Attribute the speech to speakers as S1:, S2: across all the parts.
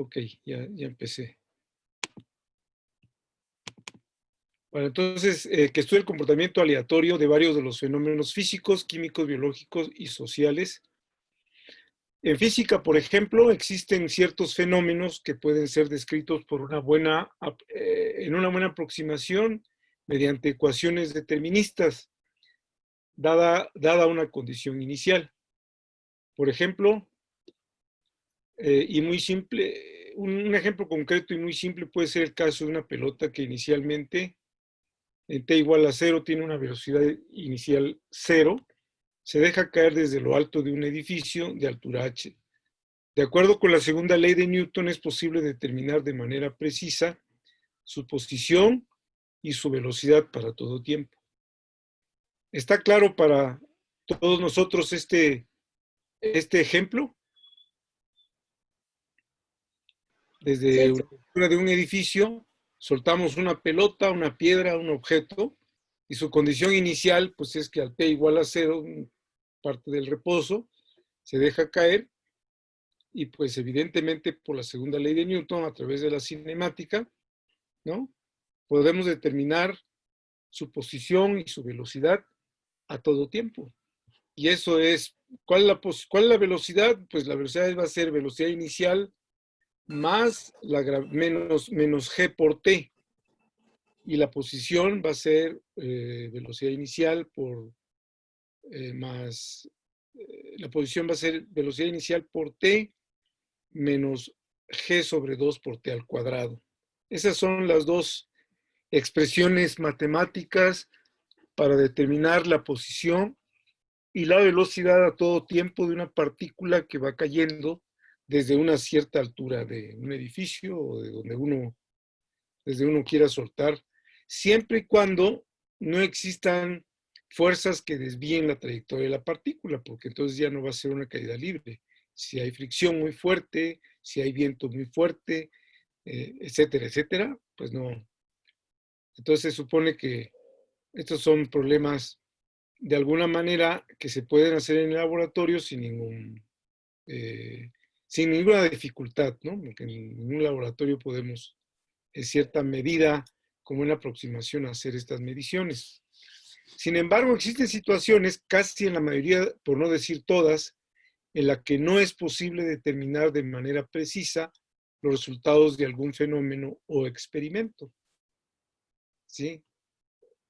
S1: Ok, ya empecé. Bueno, entonces, que estudia el comportamiento aleatorio de varios de los fenómenos físicos, químicos, biológicos y sociales. En física, por ejemplo, existen ciertos fenómenos que pueden ser descritos por en una buena aproximación mediante ecuaciones deterministas, dada una condición inicial. Por ejemplo, y muy simple, un ejemplo concreto y muy simple puede ser el caso de una pelota que inicialmente en t igual a 0 tiene una velocidad inicial 0, se deja caer desde lo alto de un edificio de altura h. De acuerdo con la segunda ley de Newton, es posible determinar de manera precisa su posición y su velocidad para todo tiempo. ¿Está claro para todos nosotros este ejemplo? Desde
S2: Sí,
S1: una altura de un edificio, soltamos una pelota, una piedra, un objeto, y su condición inicial, pues es que al t igual a 0, parte del reposo, se deja caer, y pues evidentemente por la segunda ley de Newton, a través de la cinemática, ¿no? Podemos determinar su posición y su velocidad a todo tiempo. Y eso es, ¿cuál es la velocidad? Pues la velocidad va a ser velocidad inicial más menos g por t. Y la posición va a ser velocidad inicial por la posición va a ser velocidad inicial por t menos g sobre 2 por t al cuadrado. Esas son las dos expresiones matemáticas para determinar la posición y la velocidad a todo tiempo de una partícula que va cayendo desde una cierta altura de un edificio o de desde uno quiera soltar, siempre y cuando no existan fuerzas que desvíen la trayectoria de la partícula, porque entonces ya no va a ser una caída libre. Si hay fricción muy fuerte, si hay viento muy fuerte, etcétera, etcétera, pues no. Entonces se supone que estos son problemas de alguna manera que se pueden hacer en el laboratorio sin ninguna dificultad, ¿no? Porque en ningún laboratorio podemos, en cierta medida, como una aproximación, a hacer estas mediciones. Sin embargo, existen situaciones, casi en la mayoría, por no decir todas, en la que no es posible determinar de manera precisa los resultados de algún fenómeno o experimento. ¿Sí?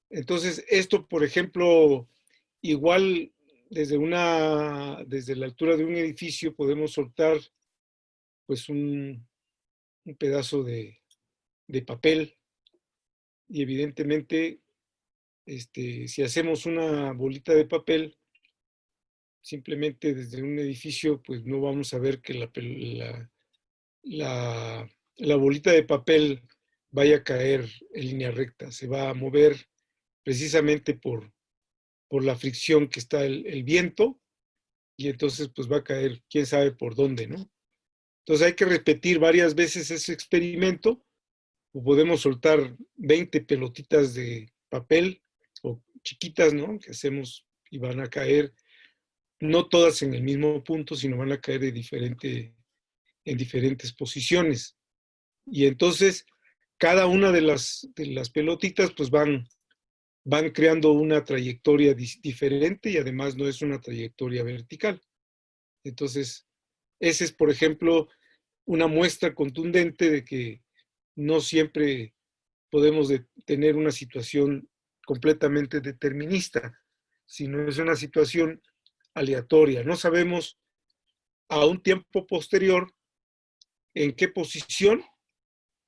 S1: Entonces, esto, por ejemplo, igual desde la altura de un edificio podemos soltar pues un pedazo de papel y evidentemente si hacemos una bolita de papel simplemente desde un edificio, pues no vamos a ver que la bolita de papel vaya a caer en línea recta, se va a mover precisamente por la fricción que está el viento, y entonces pues va a caer quién sabe por dónde, ¿no? Entonces hay que repetir varias veces ese experimento, o podemos soltar 20 pelotitas de papel, o chiquitas, ¿no? Que hacemos y van a caer, no todas en el mismo punto, sino van a caer en diferentes posiciones. Y entonces cada una de las pelotitas pues van creando una trayectoria diferente, y además no es una trayectoria vertical. Entonces, ese es, por ejemplo, una muestra contundente de que no siempre podemos tener una situación completamente determinista, sino es una situación aleatoria. No sabemos a un tiempo posterior en qué posición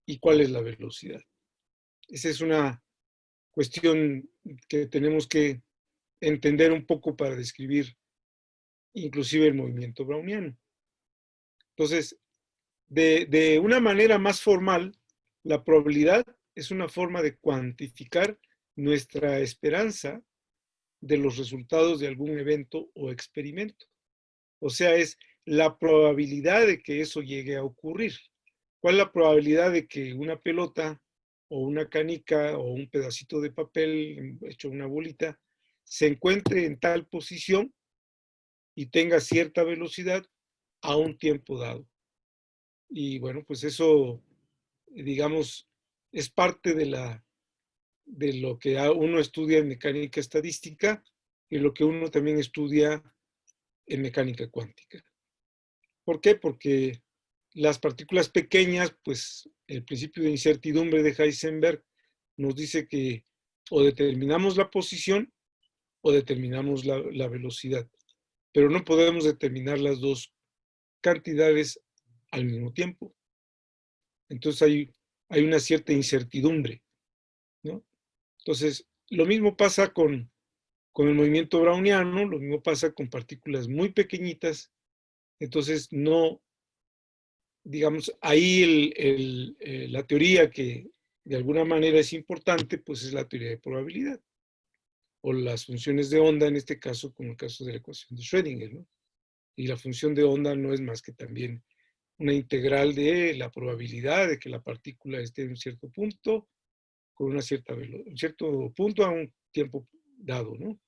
S1: y cuál es la velocidad. Esa es una cuestión que tenemos que entender un poco para describir inclusive el movimiento browniano. Entonces, de una manera más formal, la probabilidad es una forma de cuantificar nuestra esperanza de los resultados de algún evento o experimento. O sea, es la probabilidad de que eso llegue a ocurrir. ¿Cuál es la probabilidad de que una pelota o una canica o un pedacito de papel hecho una bolita se encuentre en tal posición y tenga cierta velocidad a un tiempo dado? Y bueno, pues eso, digamos, es parte de lo que uno estudia en mecánica estadística y lo que uno también estudia en mecánica cuántica. ¿Por qué? Porque las partículas pequeñas, pues el principio de incertidumbre de Heisenberg nos dice que o determinamos la posición o determinamos la velocidad, pero no podemos determinar las dos cantidades al mismo tiempo. Entonces hay una cierta incertidumbre, ¿no? Entonces, lo mismo pasa con el movimiento browniano, lo mismo pasa con partículas muy pequeñitas. Entonces, no, digamos, ahí la teoría que de alguna manera es importante, pues es la teoría de probabilidad, o las funciones de onda, en este caso, como el caso de la ecuación de Schrödinger, ¿no? Y la función de onda no es más que también una integral de la probabilidad de que la partícula esté en un cierto punto, con una cierta un cierto punto a un tiempo dado, ¿no?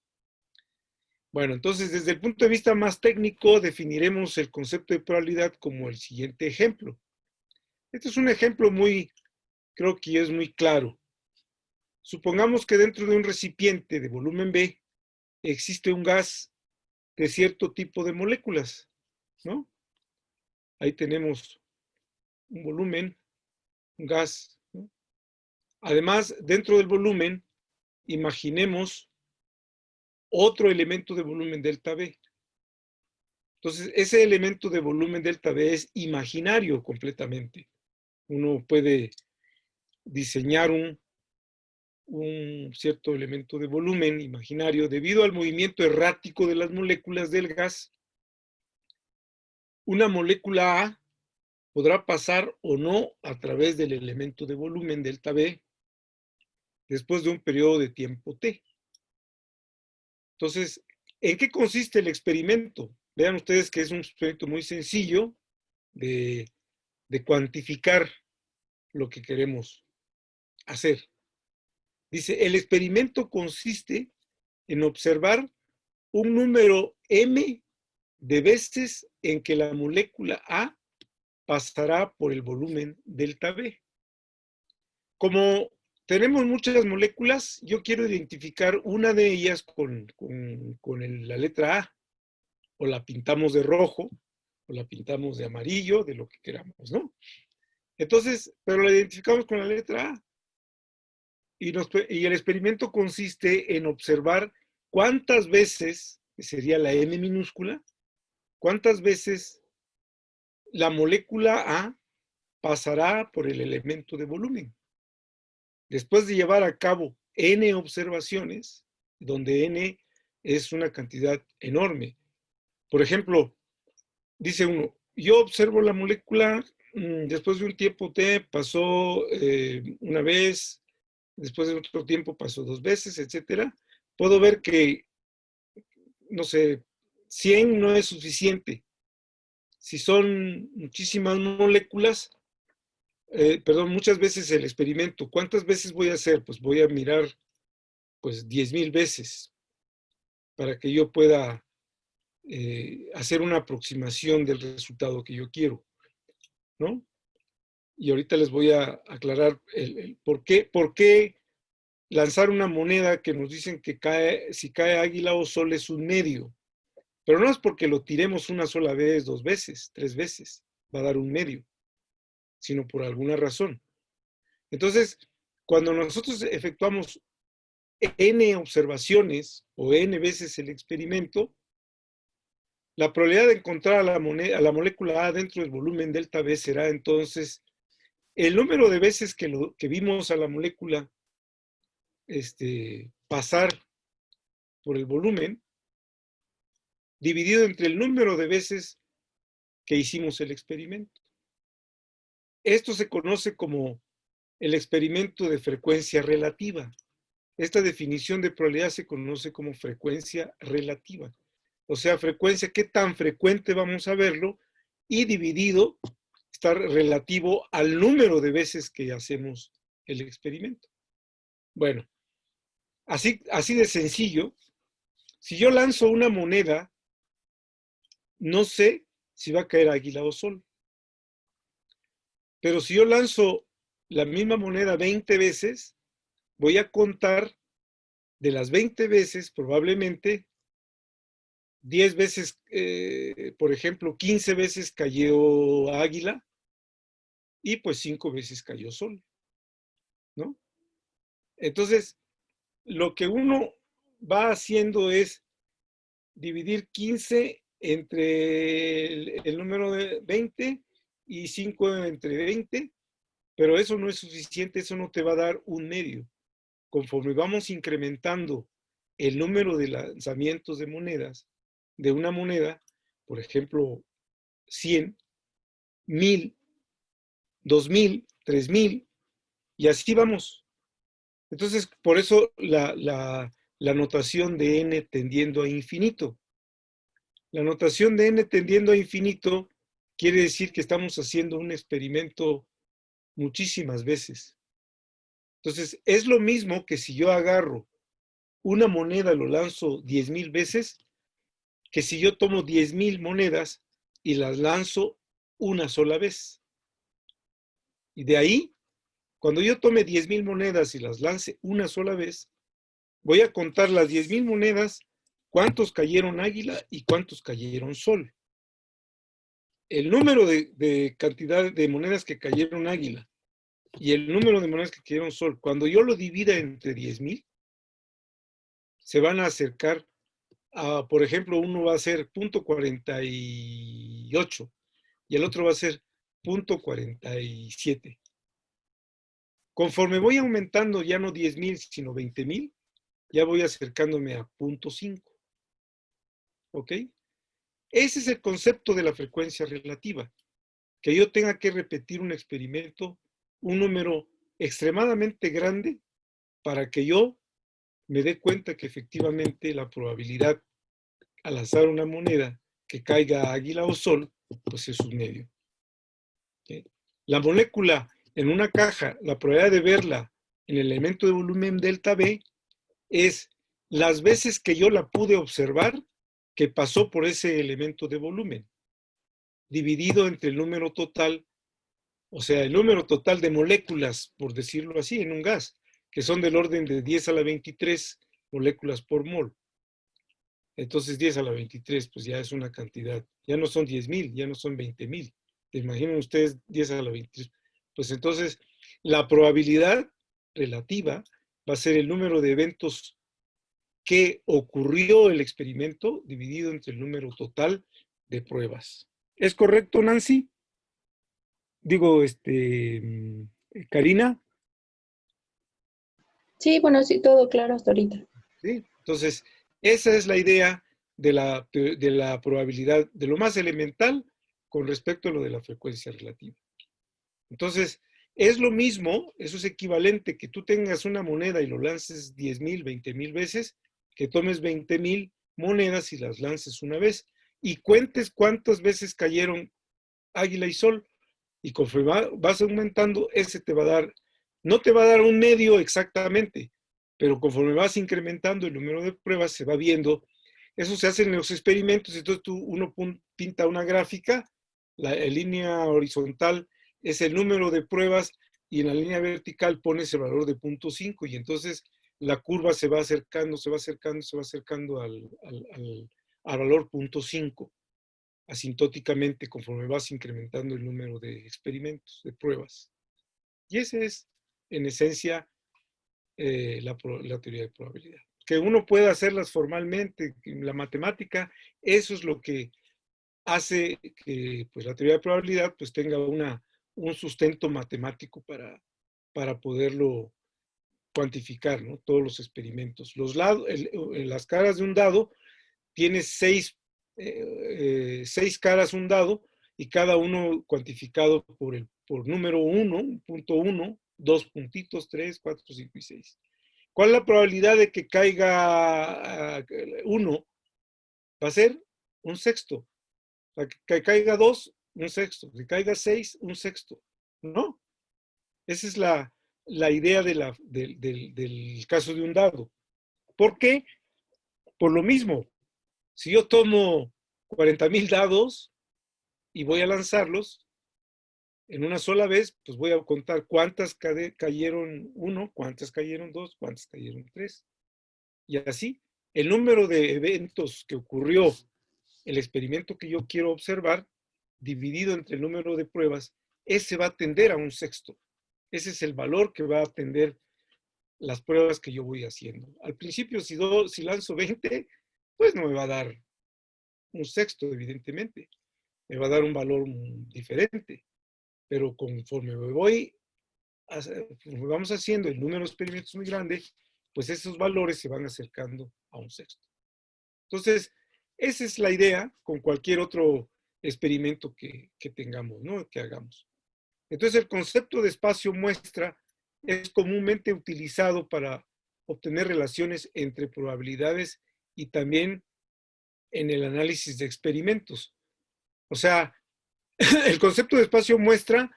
S1: Bueno, entonces, desde el punto de vista más técnico, definiremos el concepto de probabilidad como el siguiente ejemplo. Este es un ejemplo creo que es muy claro. Supongamos que dentro de un recipiente de volumen B existe un gas de cierto tipo de moléculas, ¿no? Ahí tenemos un volumen, un gas, ¿no? Además, dentro del volumen, imaginemos otro elemento de volumen delta B. Entonces, ese elemento de volumen delta B es imaginario completamente. Uno puede diseñar un cierto elemento de volumen imaginario debido al movimiento errático de las moléculas del gas. Una molécula A podrá pasar o no a través del elemento de volumen delta B después de un periodo de tiempo T. Entonces, ¿en qué consiste el experimento? Vean ustedes que es un experimento muy sencillo de cuantificar lo que queremos hacer. Dice, el experimento consiste en observar un número m de veces en que la molécula A pasará por el volumen delta B. Como tenemos muchas moléculas, yo quiero identificar una de ellas con la letra A, o la pintamos de rojo, o la pintamos de amarillo, de lo que queramos, ¿no? Entonces, pero la identificamos con la letra A. Y el experimento consiste en observar cuántas veces, que sería la M minúscula, cuántas veces la molécula A pasará por el elemento de volumen. Después de llevar a cabo N observaciones, donde N es una cantidad enorme. Por ejemplo, dice uno, yo observo la molécula, después de un tiempo T pasó una vez, después de otro tiempo pasó 2 veces, etcétera. Puedo ver que, no sé, 100 no es suficiente. Si son muchísimas moléculas, perdón, muchas veces el experimento, ¿cuántas veces voy a hacer? Pues voy a mirar, pues 10,000 veces para que yo pueda hacer una aproximación del resultado que yo quiero, ¿no? Y ahorita les voy a aclarar el por qué lanzar una moneda que nos dicen que si cae águila o sol es un medio. Pero no es porque lo tiremos una sola vez, 2 veces, 3 veces, va a dar un medio, sino por alguna razón. Entonces, cuando nosotros efectuamos N observaciones o N veces el experimento, la probabilidad de encontrar a la molécula A dentro del volumen delta B será entonces el número de veces que vimos a la molécula pasar por el volumen dividido entre el número de veces que hicimos el experimento. Esto se conoce como el experimento de frecuencia relativa. Esta definición de probabilidad se conoce como frecuencia relativa. O sea, frecuencia, qué tan frecuente vamos a verlo, y dividido está relativo al número de veces que hacemos el experimento. Bueno, así de sencillo, si yo lanzo una moneda, no sé si va a caer águila o sol. Pero si yo lanzo la misma moneda 20 veces, voy a contar de las 20 veces, probablemente 10 veces, por ejemplo, 15 veces cayó águila y pues 5 veces cayó sol, ¿no? Entonces, lo que uno va haciendo es dividir 15 entre el número de 20 y 5 entre 20, pero eso no es suficiente, eso no te va a dar un medio. Conforme vamos incrementando el número de lanzamientos de monedas, de una moneda, por ejemplo, 100, 1000, 2000, 3000, y así vamos. Entonces, por eso la notación de n tendiendo a infinito. La notación de n tendiendo a infinito quiere decir que estamos haciendo un experimento muchísimas veces. Entonces, es lo mismo que si yo agarro una moneda, lo lanzo 10,000 veces, que si yo tomo 10,000 monedas y las lanzo una sola vez. Y de ahí, cuando yo tome 10,000 monedas y las lance una sola vez, voy a contar las 10,000 monedas, cuántos cayeron águila y cuántos cayeron sol. El número de cantidad de monedas que cayeron águila y el número de monedas que cayeron sol, cuando yo lo divida entre 10,000, se van a acercar a, por ejemplo, uno va a ser 0.48 y el otro va a ser 0.47. Conforme voy aumentando ya no 10,000, sino 20,000, ya voy acercándome a 0.5. ¿Ok? Ese es el concepto de la frecuencia relativa. Que yo tenga que repetir un experimento, un número extremadamente grande, para que yo me dé cuenta que efectivamente la probabilidad al lanzar una moneda que caiga águila o sol, pues es un medio. ¿Sí? La molécula en una caja, la probabilidad de verla en el elemento de volumen delta B es las veces que yo la pude observar que pasó por ese elemento de volumen, dividido entre el número total, o sea, el número total de moléculas, por decirlo así, en un gas, que son del orden de 10 a la 23 moléculas por mol. Entonces 10 a la 23, pues ya es una cantidad. Ya no son 10,000, ya no son 20,000. Imaginen ustedes 10 a la 23. Pues entonces la probabilidad relativa va a ser el número de eventos que ocurrió el experimento dividido entre el número total de pruebas. ¿Es correcto, Nancy? Digo, Karina.
S2: Sí, bueno, sí, todo claro hasta ahorita.
S1: ¿Sí? Entonces, esa es la idea de la probabilidad, de lo más elemental con respecto a lo de la frecuencia relativa. Entonces, es lo mismo, eso es equivalente que tú tengas una moneda y lo lances 10,000, 20,000 veces, que tomes 20,000 monedas y las lances una vez y cuentes cuántas veces cayeron águila y sol, y conforme vas aumentando, ese te va a dar, no te va a dar un medio exactamente, pero conforme vas incrementando el número de pruebas, se va viendo. Eso se hace en los experimentos, entonces uno pinta una gráfica, la línea horizontal es el número de pruebas y en la línea vertical pones el valor de 0.5 y entonces la curva se va acercando, se va acercando, se va acercando al valor 0.5 asintóticamente conforme vas incrementando el número de experimentos, de pruebas. Y ese es, en esencia, la teoría de probabilidad. Que uno pueda hacerlas formalmente, la matemática, eso es lo que hace que pues, la teoría de probabilidad pues, tenga un sustento matemático para poderlo cuantificar, ¿no? Todos los experimentos. Las caras de un dado tiene seis caras un dado y cada uno cuantificado por número 1, punto 1, 2 puntitos, 3, 4, 5 y 6. ¿Cuál es la probabilidad de que caiga 1? Va a ser un sexto. Que caiga 2, un sexto. Que caiga 6, un sexto. ¿No? Esa es la idea del caso de un dado. ¿Por qué? Por lo mismo. Si yo tomo 40,000 dados y voy a lanzarlos, en una sola vez, pues voy a contar cuántas cayeron 1, cuántas cayeron 2, cuántas cayeron 3. Y así, el número de eventos que ocurrió el experimento que yo quiero observar, dividido entre el número de pruebas, ese va a tender a un sexto. Ese es el valor que va a atender las pruebas que yo voy haciendo. Al principio, si lanzo 20, pues no me va a dar un sexto, evidentemente. Me va a dar un valor diferente. Pero conforme vamos haciendo el número de experimentos muy grande, pues esos valores se van acercando a un sexto. Entonces, esa es la idea con cualquier otro experimento que tengamos, ¿no? Que hagamos. Entonces, el concepto de espacio muestra es comúnmente utilizado para obtener relaciones entre probabilidades y también en el análisis de experimentos. O sea, el concepto de espacio muestra,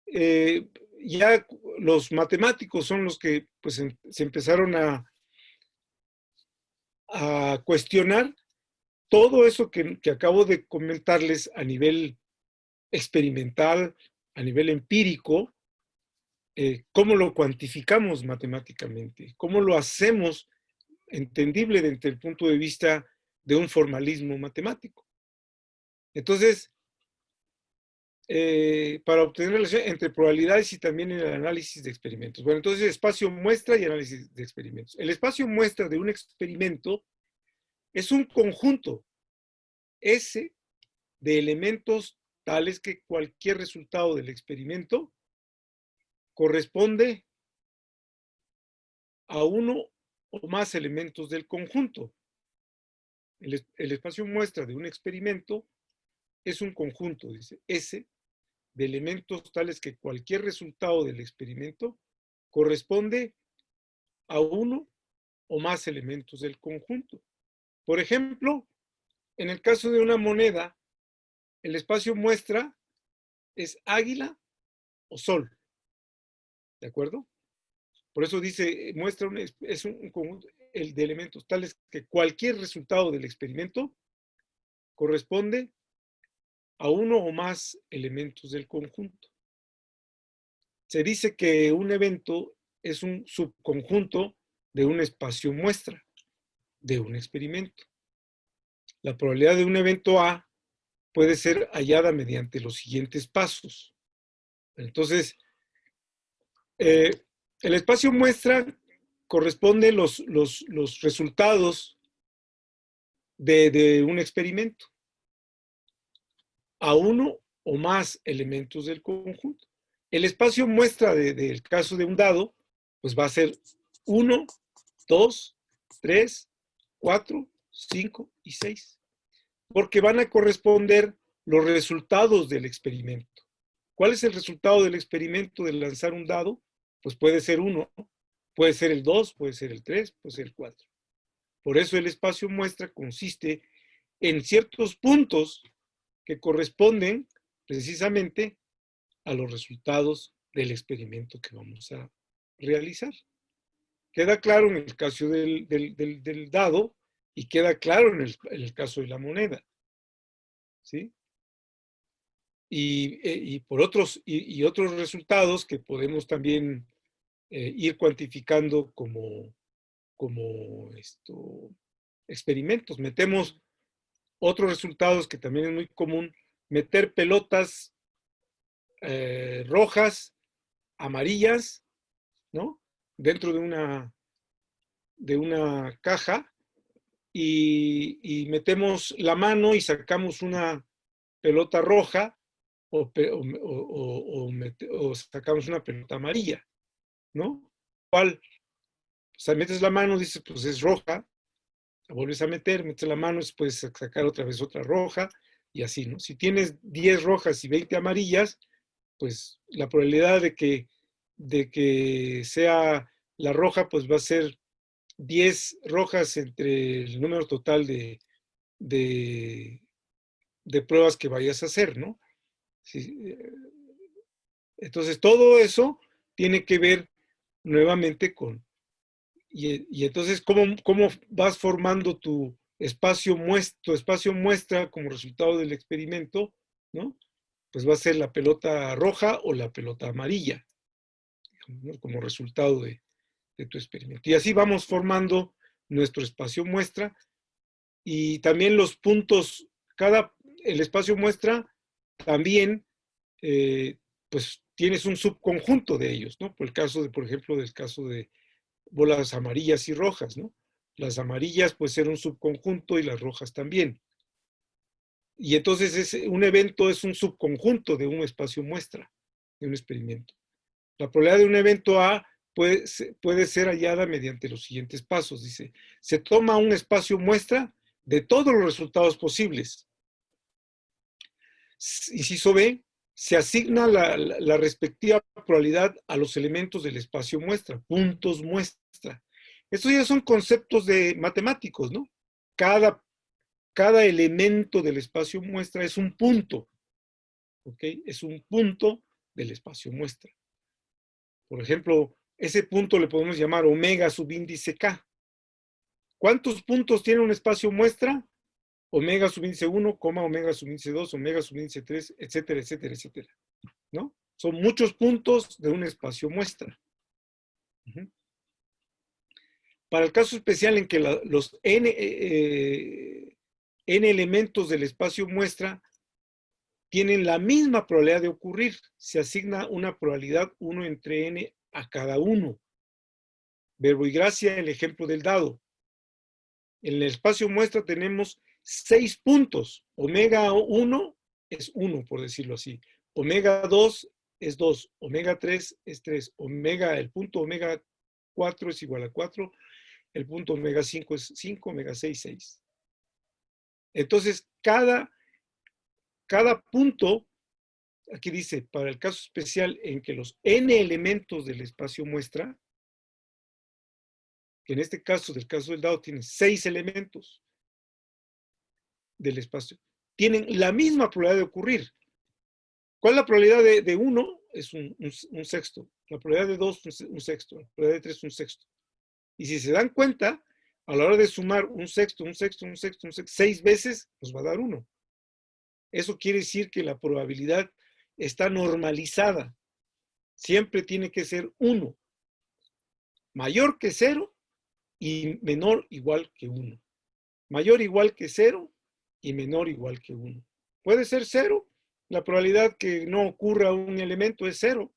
S1: ya los matemáticos son los que pues, se empezaron a cuestionar todo eso que acabo de comentarles a nivel experimental, a nivel empírico, cómo lo cuantificamos matemáticamente, cómo lo hacemos entendible desde el punto de vista de un formalismo matemático. Entonces, para obtener relación entre probabilidades y también en el análisis de experimentos. Bueno, entonces espacio muestra y análisis de experimentos. El espacio muestra de un experimento es un conjunto S de elementos tales que cualquier resultado del experimento corresponde a uno o más elementos del conjunto. El espacio muestra de un experimento es un conjunto, dice, S, de elementos tales que cualquier resultado del experimento corresponde a uno o más elementos del conjunto. Por ejemplo, en el caso de una moneda, el espacio muestra es águila o sol. ¿De acuerdo? Por eso dice, muestra es un conjunto de elementos tales que cualquier resultado del experimento corresponde a uno o más elementos del conjunto. Se dice que un evento es un subconjunto de un espacio muestra de un experimento. La probabilidad de un evento A puede ser hallada mediante los siguientes pasos. Entonces, el espacio muestra corresponde los resultados de un experimento a uno o más elementos del conjunto. El espacio muestra del caso de un dado, pues va a ser 1, 2, 3, 4, 5 y 6, porque van a corresponder los resultados del experimento. ¿Cuál es el resultado del experimento de lanzar un dado? Pues puede ser 1, puede ser el 2, puede ser el 3, puede ser el 4. Por eso el espacio muestra consiste en ciertos puntos que corresponden precisamente a los resultados del experimento que vamos a realizar. Queda claro en el caso del dado y queda claro en el caso de la moneda. ¿Sí? Y por otros resultados que podemos también ir cuantificando como experimentos. Metemos otros resultados que también es muy común, meter pelotas rojas, amarillas, ¿no? Dentro de una caja y metemos la mano y sacamos una pelota roja o sacamos una pelota amarilla, ¿no? ¿Cuál? O sea, metes la mano, dices, pues es roja, la vuelves a metes la mano, puedes sacar otra vez otra roja y así, ¿no? Si tienes 10 rojas y 20 amarillas, pues la probabilidad de que sea la roja, pues va a ser 10 rojas entre el número total de pruebas que vayas a hacer, ¿no? Sí. Entonces, todo eso tiene que ver nuevamente con... Y entonces, ¿cómo vas formando tu espacio muestra como resultado del experimento, ¿no? pues va a ser la pelota roja o la pelota amarilla, ¿no? Como resultado de tu experimento. Y así vamos formando nuestro espacio muestra y también los puntos, el espacio muestra también, pues tienes un subconjunto de ellos, ¿no? Por ejemplo, del caso de bolas amarillas y rojas, ¿no? Las amarillas puede ser un subconjunto y las rojas también. Y entonces un evento es un subconjunto de un espacio muestra, de un experimento. La probabilidad de un evento A puede ser hallada mediante los siguientes pasos. Dice, se toma un espacio muestra de todos los resultados posibles. Inciso B, se asigna la respectiva probabilidad a los elementos del espacio muestra, puntos muestra. Estos ya son conceptos de matemáticos, ¿no? Cada elemento del espacio muestra es un punto, ¿ok? Es un punto del espacio muestra. Por ejemplo, ese punto le podemos llamar omega subíndice K. ¿Cuántos puntos tiene un espacio muestra? Omega subíndice 1, omega subíndice 2, omega subíndice 3, etcétera, etcétera, etcétera, ¿no? Son muchos puntos de un espacio muestra. Para el caso especial en que los n elementos del espacio muestra tienen la misma probabilidad de ocurrir, se asigna una probabilidad 1 entre n a cada uno. Verbo y gracia, el ejemplo del dado. En el espacio muestra tenemos 6 puntos. Omega 1 es 1, por decirlo así. Omega 2 es 2. Omega 3 es 3. El punto omega 4 es igual a 4. El punto omega 5 es 5. Omega 6, 6. Entonces, cada punto, aquí dice, para el caso especial en que los n elementos del espacio muestra, que en este caso, del caso del dado, tiene 6 elementos del espacio, tienen la misma probabilidad de ocurrir. ¿Cuál es la probabilidad de 1? Es un sexto. La probabilidad de 2, un sexto. La probabilidad de 3, un sexto. Y si se dan cuenta, a la hora de sumar un sexto, 6 veces, nos va a dar 1. Eso quiere decir que la probabilidad está normalizada. Siempre tiene que ser 1. Mayor que 0 y menor igual que 1. Mayor igual que 0 y menor igual que 1. Puede ser 0. La probabilidad que no ocurra un elemento es 0.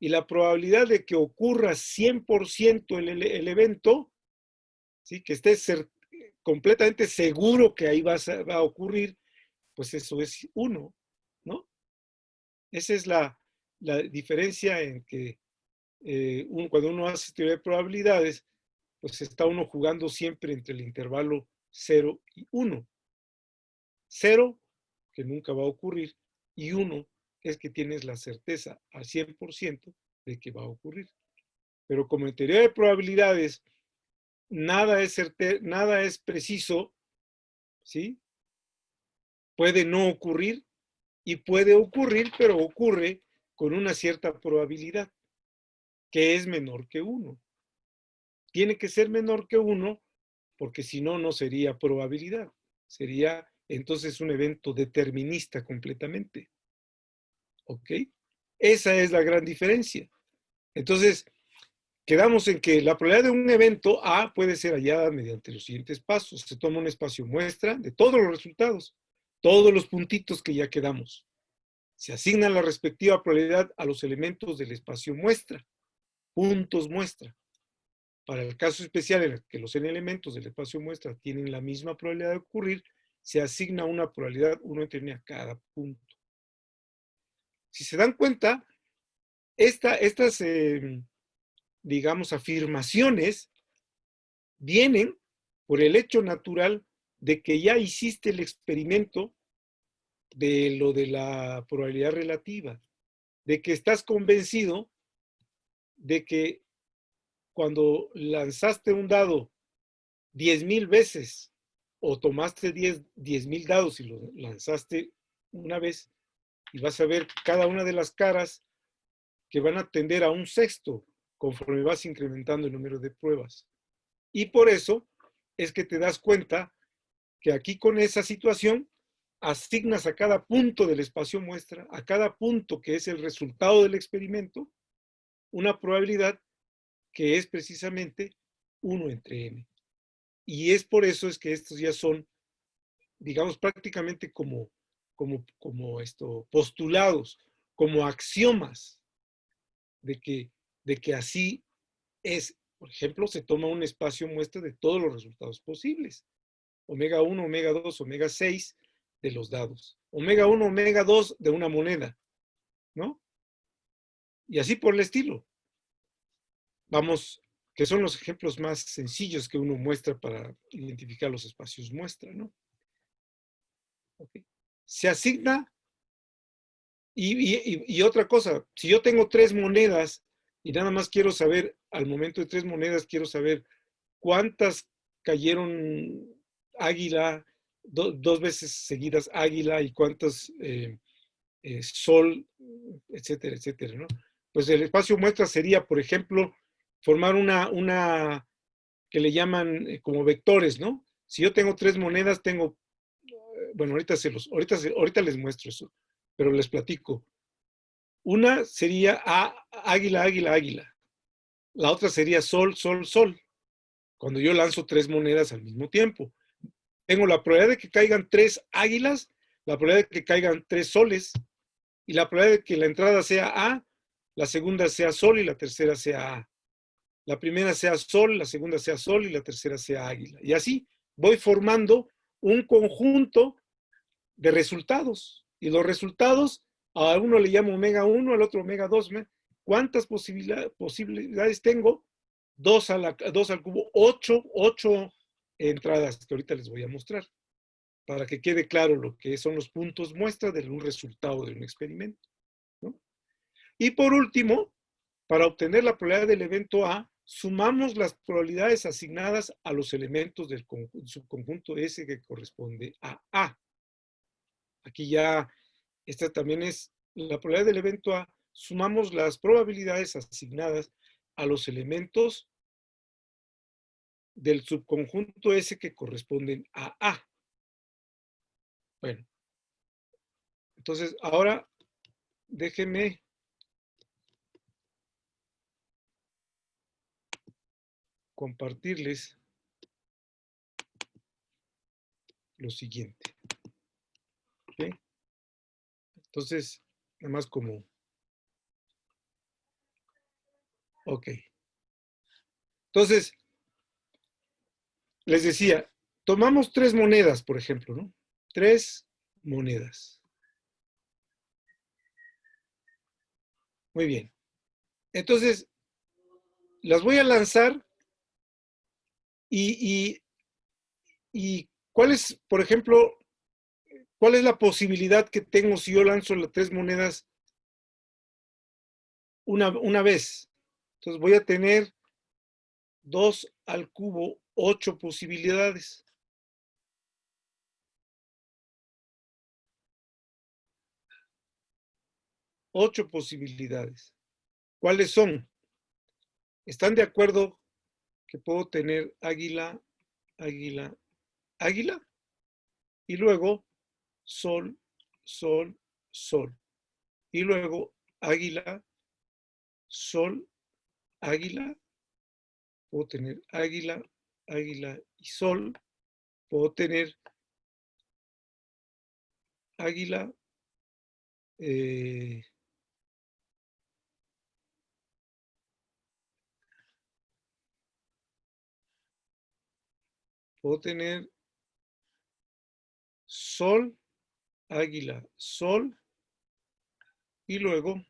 S1: Y la probabilidad de que ocurra 100% el evento, ¿sí? Que estés completamente seguro que ahí va a ocurrir, pues eso es 1, ¿no? Esa es la diferencia en que cuando uno hace teoría de probabilidades, pues está uno jugando siempre entre el intervalo 0 y 1. 0, que nunca va a ocurrir, y 1 es que tienes la certeza al 100% de que va a ocurrir. Pero como en teoría de probabilidades, nada es preciso, ¿sí? Puede no ocurrir y puede ocurrir, pero ocurre con una cierta probabilidad, que es menor que 1. Tiene que ser menor que 1, porque si no, no sería probabilidad. Sería entonces un evento determinista completamente. ¿Ok? Esa es la gran diferencia. Entonces, quedamos en que la probabilidad de un evento A puede ser hallada mediante los siguientes pasos. Se toma un espacio muestra de todos los resultados, todos los puntitos que ya quedamos. Se asigna la respectiva probabilidad a los elementos del espacio muestra, puntos muestra. Para el caso especial en el que los n elementos del espacio muestra tienen la misma probabilidad de ocurrir, se asigna una probabilidad 1 entre n a cada punto. Si se dan cuenta, estas, digamos, afirmaciones vienen por el hecho natural de que ya hiciste el experimento de lo de la probabilidad relativa, de que estás convencido de que cuando lanzaste un dado 10,000 veces o tomaste 10,000 dados y lo lanzaste una vez y vas a ver cada una de las caras que van a tender a un sexto conforme vas incrementando el número de pruebas. Y por eso es que te das cuenta que aquí con esa situación asignas a cada punto del espacio muestra, a cada punto que es el resultado del experimento, una probabilidad que es precisamente 1 entre n. Y es por eso es que estos ya son, digamos, prácticamente como postulados, como axiomas de que así es. Por ejemplo, se toma un espacio muestra de todos los resultados posibles. Omega 1, omega 2, omega 6 de los dados. Omega 1, omega 2 de una moneda, ¿no? Y así por el estilo. Vamos, que son los ejemplos más sencillos que uno muestra para identificar los espacios muestra, ¿no? Okay. Se asigna, y otra cosa, si yo tengo 3 monedas y nada más quiero saber, al momento de 3 monedas, quiero saber cuántas cayeron águila, 2 veces seguidas águila y cuántas sol, etcétera, etcétera, ¿no? Pues el espacio muestra sería, por ejemplo, formar una que le llaman como vectores, ¿no? Si yo tengo 3 monedas, tengo, bueno, ahorita les muestro eso, pero les platico. Una sería águila, águila, águila. La otra sería sol, sol, sol. Cuando yo lanzo 3 monedas al mismo tiempo. Tengo la probabilidad de que caigan 3 águilas, la probabilidad de que caigan 3 soles, y la probabilidad de que la entrada sea A, la segunda sea sol y la tercera sea A. La primera sea sol, la segunda sea sol y la tercera sea águila. Y así voy formando un conjunto de resultados. Y los resultados, a uno le llamo omega 1, al otro omega 2. ¿Cuántas posibilidades tengo? 2 al cubo, 8 entradas que ahorita les voy a mostrar, para que quede claro lo que son los puntos muestra de un resultado de un experimento, ¿no? Y por último, para obtener la probabilidad del evento A, sumamos las probabilidades asignadas a los elementos del subconjunto S que corresponde a A. Aquí ya, esta también es la probabilidad del evento A, sumamos las probabilidades asignadas a los elementos del subconjunto S que corresponden a A. Bueno, entonces ahora déjenme compartirles lo siguiente. ¿Okay? Entonces, nada más como... Ok. Entonces, les decía, tomamos 3 monedas, por ejemplo, ¿no? 3 monedas. Muy bien. Entonces, las voy a lanzar y ¿cuál es, por ejemplo, cuál es la posibilidad que tengo si yo lanzo las 3 monedas una vez? Entonces voy a tener 2 al cubo, 8 posibilidades. Ocho posibilidades. ¿Cuáles son? ¿Están de acuerdo que puedo tener águila, águila, águila? Y luego sol, sol, sol. Y luego águila, sol, águila. Puedo tener águila, águila y sol. Puedo tener águila, puedo tener sol, águila, sol. Y luego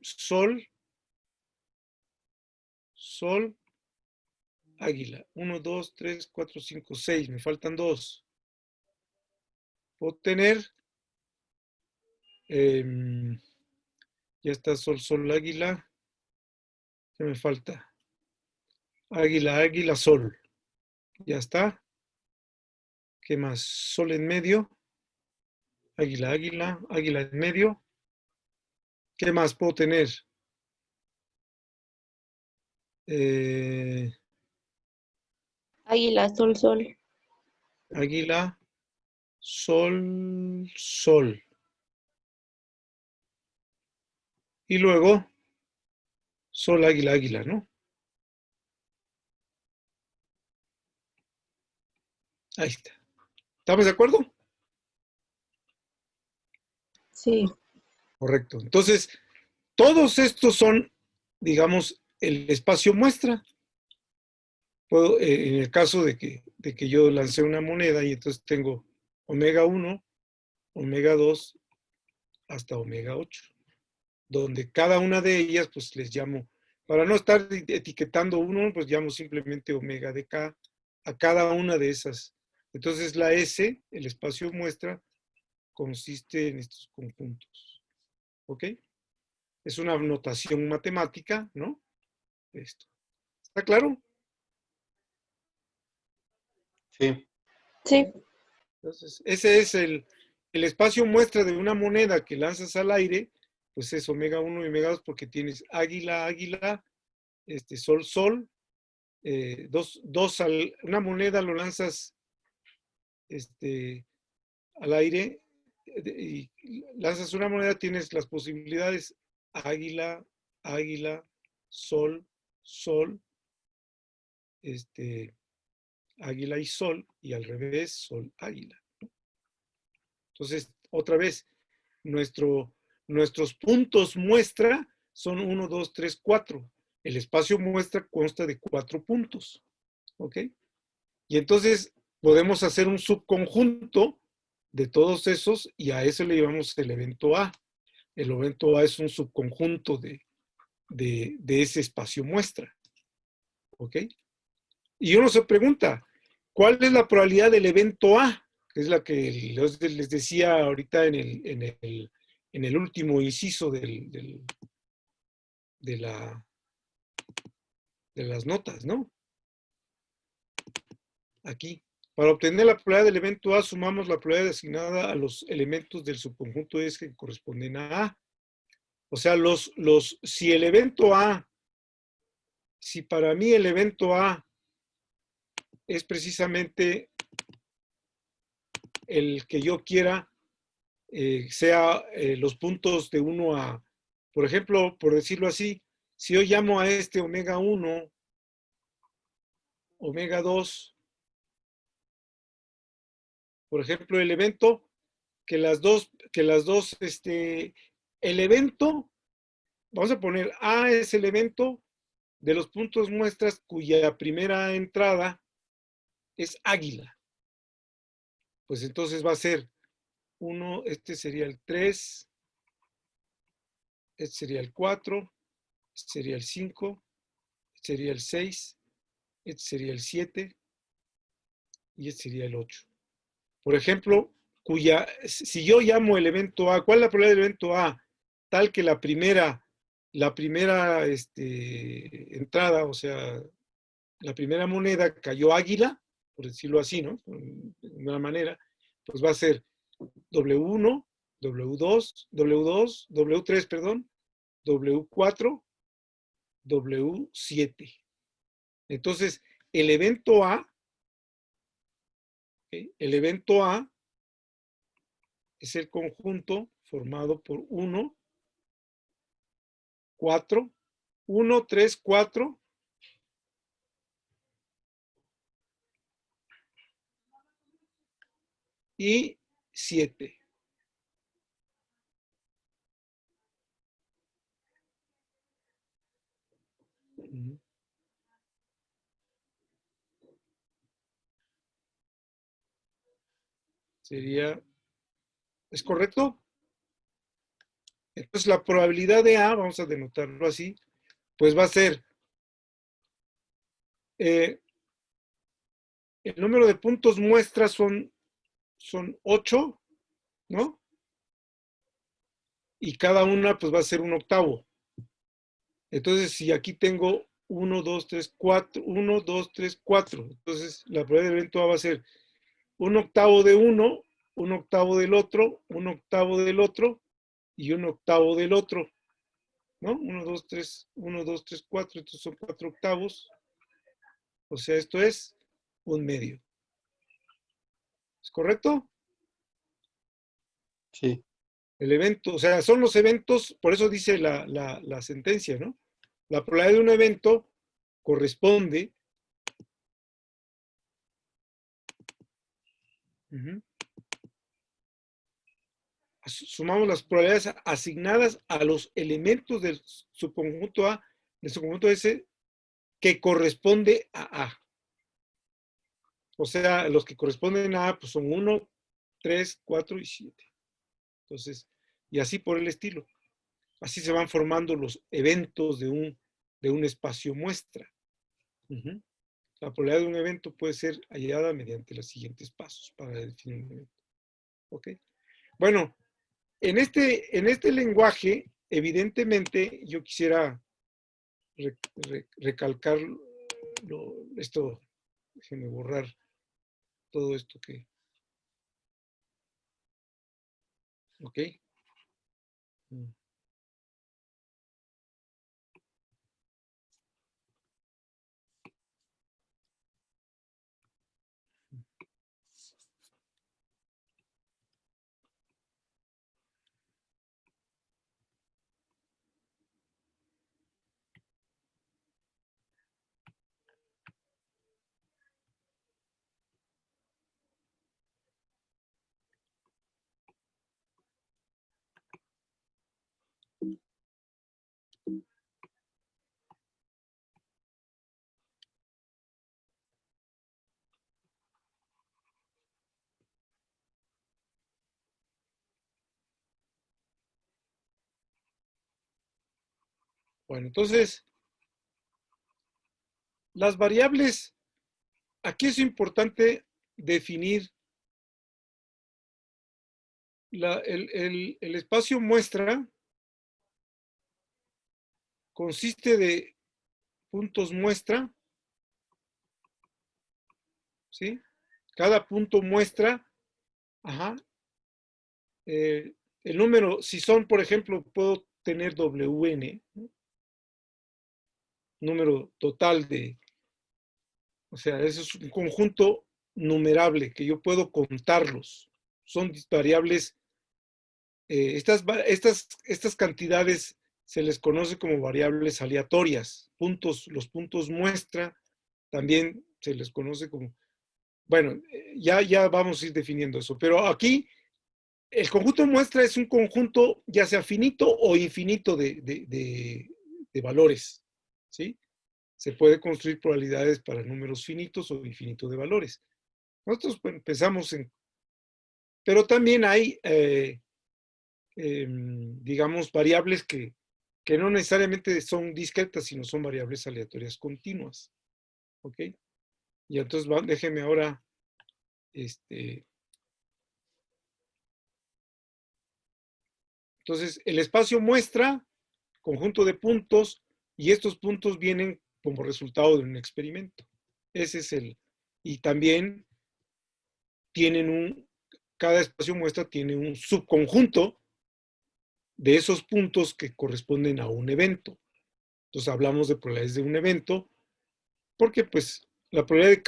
S1: sol, sol, águila. 1, 2, 3, 4, 5, 6. Me faltan 2. Puedo tener, ya está sol, sol, águila. ¿Qué me falta? Águila, águila, sol. Ya está. ¿Qué más? Sol en medio. Águila, águila, águila en medio. ¿Qué más puedo tener?
S2: Águila, sol, sol.
S1: Águila, sol, sol. Y luego, sol, águila, águila, ¿no? Ahí está. ¿Estamos de acuerdo?
S2: Sí,
S1: Correcto. Entonces, todos estos son, digamos, el espacio muestra. Puedo, en el caso de que yo lancé una moneda y entonces tengo omega 1, omega 2, hasta omega 8, donde cada una de ellas, pues les llamo, para no estar etiquetando uno, pues llamo simplemente omega de K a cada una de esas. Entonces la S, el espacio muestra, consiste en estos conjuntos. ¿Ok? Es una notación matemática, ¿no? Esto. ¿Está claro?
S3: Sí.
S2: sí,
S1: Entonces, ese es el espacio muestra de una moneda que lanzas al aire, pues es omega 1 y omega 2 porque tienes águila, águila, sol, sol, una moneda lo lanzas al aire y lanzas una moneda, tienes las posibilidades águila, águila, sol, sol, águila y sol, y al revés, sol, águila. Entonces, otra vez, nuestros puntos muestra son 1, 2, 3, 4. El espacio muestra consta de 4 puntos. ¿Ok? Y entonces podemos hacer un subconjunto de todos esos y a eso le llamamos el evento A. El evento A es un subconjunto de ese espacio muestra. ¿Ok? Y uno se pregunta, ¿cuál es la probabilidad del evento A? Que es la que les decía ahorita en el último inciso de las notas, ¿no? Aquí. Para obtener la probabilidad del evento A, sumamos la probabilidad asignada a los elementos del subconjunto S que corresponden a A. O sea, si el evento A, si para mí el evento A es precisamente el que yo quiera, sea los puntos de 1 a, por ejemplo, por decirlo así, si yo llamo a este omega 1, omega 2, por ejemplo, el evento, el evento, vamos a poner A es el evento de los puntos muestras cuya primera entrada es águila. Pues entonces va a ser 1, este sería el 3, este sería el 4, este sería el 5, este sería el 6, este sería el 7 y este sería el 8. Por ejemplo, si yo llamo el evento A, ¿cuál es la probabilidad del evento A? Tal que la primera entrada, o sea, la primera moneda cayó águila, por decirlo así, ¿no? De una manera, pues va a ser W1, W2, W2, W3, perdón, W4, W7. Entonces, el evento A, ¿okay? El evento A es el conjunto formado por 1, 4, 1, 3, 4, y 7. Sería, ¿es correcto? Entonces la probabilidad de A, vamos a denotarlo así, pues va a ser el número de puntos muestras son 8, ¿no? Y cada una pues va a ser un octavo. Entonces, si aquí tengo 1, 2, 3, 4, 1, 2, 3, 4, entonces la probabilidad del evento A va a ser un octavo de uno, un octavo del otro, un octavo del otro y un octavo del otro, ¿no? 1, 2, 3, 1, 2, 3, 4, estos son 4 octavos. O sea, esto es un medio. ¿Es correcto?
S3: Sí.
S1: El evento, o sea, son los eventos, por eso dice la sentencia, ¿no? La probabilidad de un evento corresponde. Sumamos las probabilidades asignadas a los elementos del subconjunto A, del subconjunto S, que corresponde a A. O sea, los que corresponden a A pues son 1, 3, 4 y 7. Entonces, y así por el estilo. Así se van formando los eventos de un espacio muestra. La probabilidad de un evento puede ser hallada mediante los siguientes pasos para definir un evento. ¿Ok? Bueno, en este lenguaje, evidentemente, yo quisiera recalcar esto. Déjenme borrar todo esto que... ¿Ok? Bueno, entonces, las variables, aquí es importante definir el espacio muestra consiste de puntos muestra, ¿sí? Cada punto muestra, el número, si son, por ejemplo, puedo tener WN, ¿no? Número total o sea, eso es un conjunto numerable que yo puedo contarlos. Son variables, estas cantidades se les conoce como variables aleatorias. Los puntos muestra también se les conoce como... Bueno, ya vamos a ir definiendo eso. Pero aquí, el conjunto muestra es un conjunto ya sea finito o infinito de valores, ¿sí? Se puede construir probabilidades para números finitos o infinitos de valores. Nosotros empezamos en... Pero también hay, digamos, variables que no necesariamente son discretas, sino son variables aleatorias continuas. ¿Ok? Y entonces déjenme ahora, entonces el espacio muestra conjunto de puntos y estos puntos vienen como resultado de un experimento. Ese es y también tienen cada espacio muestra tiene un subconjunto de esos puntos que corresponden a un evento. Entonces hablamos de probabilidades de un evento, porque pues la probabilidad de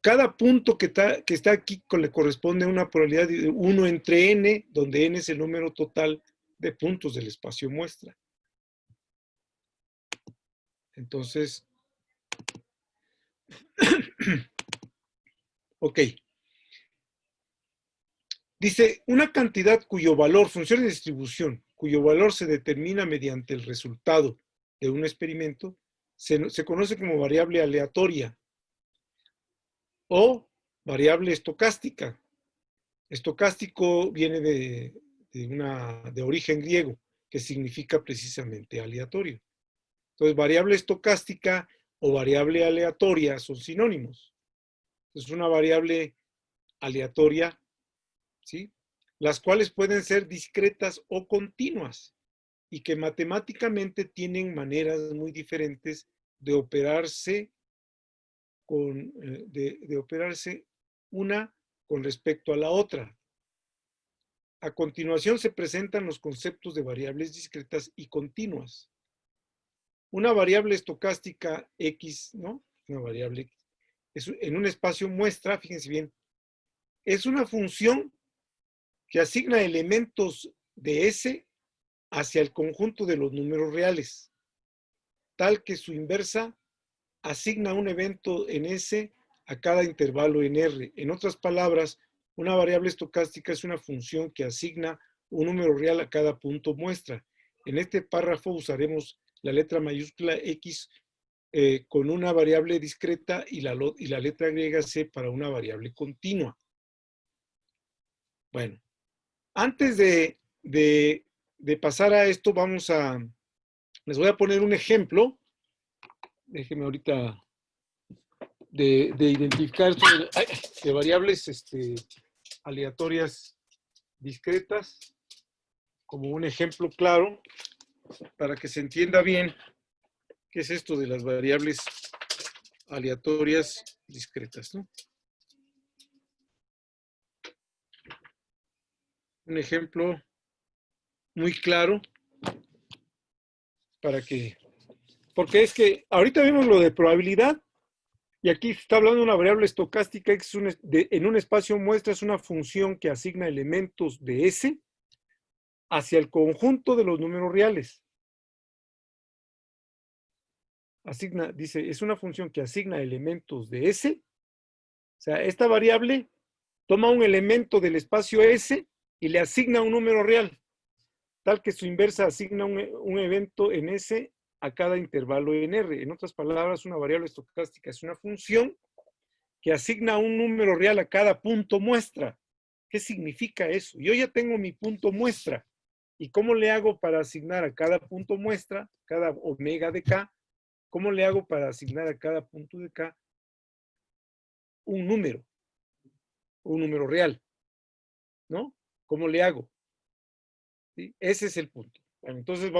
S1: cada punto que está aquí le corresponde a una probabilidad de 1 entre n, donde n es el número total de puntos del espacio muestra. Entonces, ok. Dice, una cantidad cuyo valor, función de distribución, cuyo valor se determina mediante el resultado de un experimento, se conoce como variable aleatoria o variable estocástica. Estocástico viene de origen griego, que significa precisamente aleatorio. Entonces, variable estocástica o variable aleatoria son sinónimos. Es una variable aleatoria, ¿sí? Las cuales pueden ser discretas o continuas y que matemáticamente tienen maneras muy diferentes de operarse de operarse una con respecto a la otra. A continuación se presentan los conceptos de variables discretas y continuas. Una variable estocástica X, ¿no? Una variable X. En un espacio muestra, fíjense bien, es una función que asigna elementos de S hacia el conjunto de los números reales, tal que su inversa asigna un evento en S a cada intervalo en R. En otras palabras, una variable estocástica es una función que asigna un número real a cada punto muestra. En este párrafo usaremos la letra mayúscula X con una variable discreta y la letra griega C para una variable continua. Bueno, antes de pasar a esto, les voy a poner un ejemplo. Déjenme ahorita de identificar esto de variables aleatorias discretas como un ejemplo claro para que se entienda bien qué es esto de las variables aleatorias discretas, ¿no? Un ejemplo muy claro porque es que ahorita vimos lo de probabilidad y aquí está hablando de una variable estocástica que en un espacio muestra es una función que asigna elementos de S hacia el conjunto de los números reales. Dice, es una función que asigna elementos de S. O sea, esta variable toma un elemento del espacio S y le asigna un número real, tal que su inversa asigna un evento en S a cada intervalo en R. En otras palabras, una variable estocástica es una función que asigna un número real a cada punto muestra. ¿Qué significa eso? Yo ya tengo mi punto muestra. ¿Y cómo le hago para asignar a cada punto muestra, cada omega de K? ¿Cómo le hago para asignar a cada punto de K un número real? ¿No? ¿Cómo le hago? ¿Sí? Ese es el punto. Bueno, entonces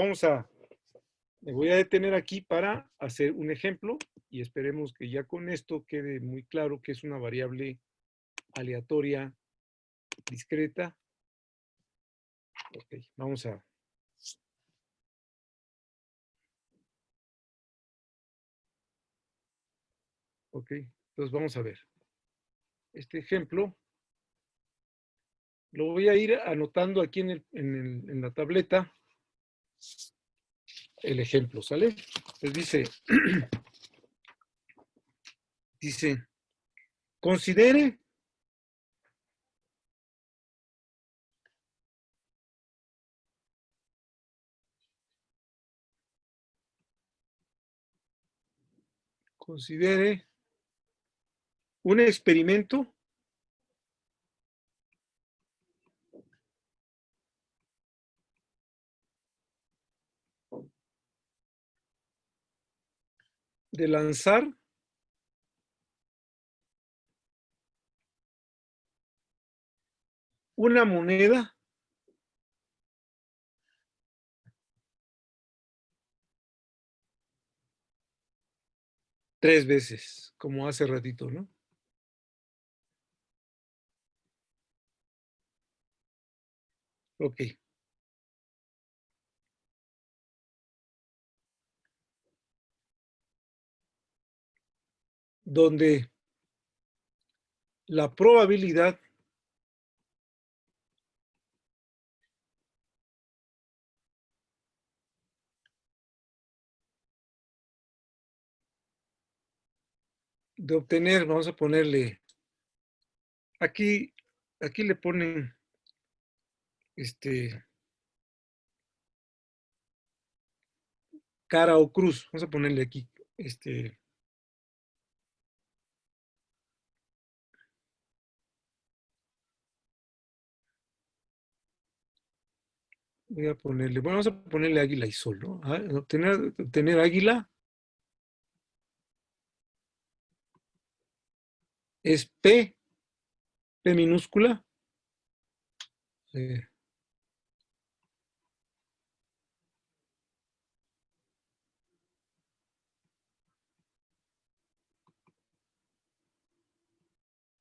S1: me voy a detener aquí para hacer un ejemplo y esperemos que ya con esto quede muy claro que es una variable aleatoria discreta. Ok, vamos a... Ok, entonces vamos a ver. Este ejemplo lo voy a ir anotando aquí en la tableta. El ejemplo, ¿sale? Pues dice, considere un experimento de lanzar una moneda tres veces, como hace ratito, ¿no? Ok. Donde la probabilidad de obtener, vamos a ponerle, aquí le ponen, cara o cruz, vamos a ponerle aquí, voy a ponerle, bueno, vamos a ponerle águila y sol, ¿no? Obtener águila es P minúscula,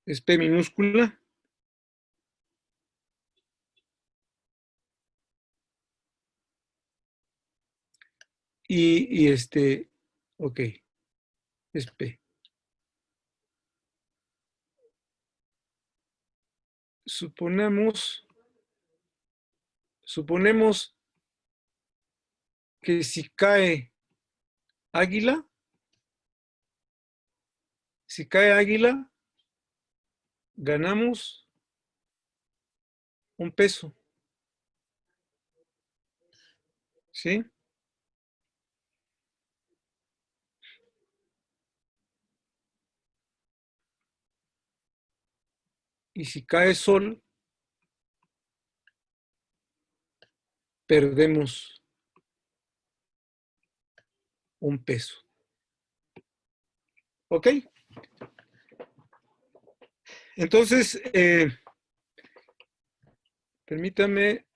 S1: es P minúscula, y ok, es P. Suponemos Suponemos que si cae águila, ganamos un peso. ¿Sí? Y si cae sol, perdemos un peso. ¿Ok? Entonces, permítame.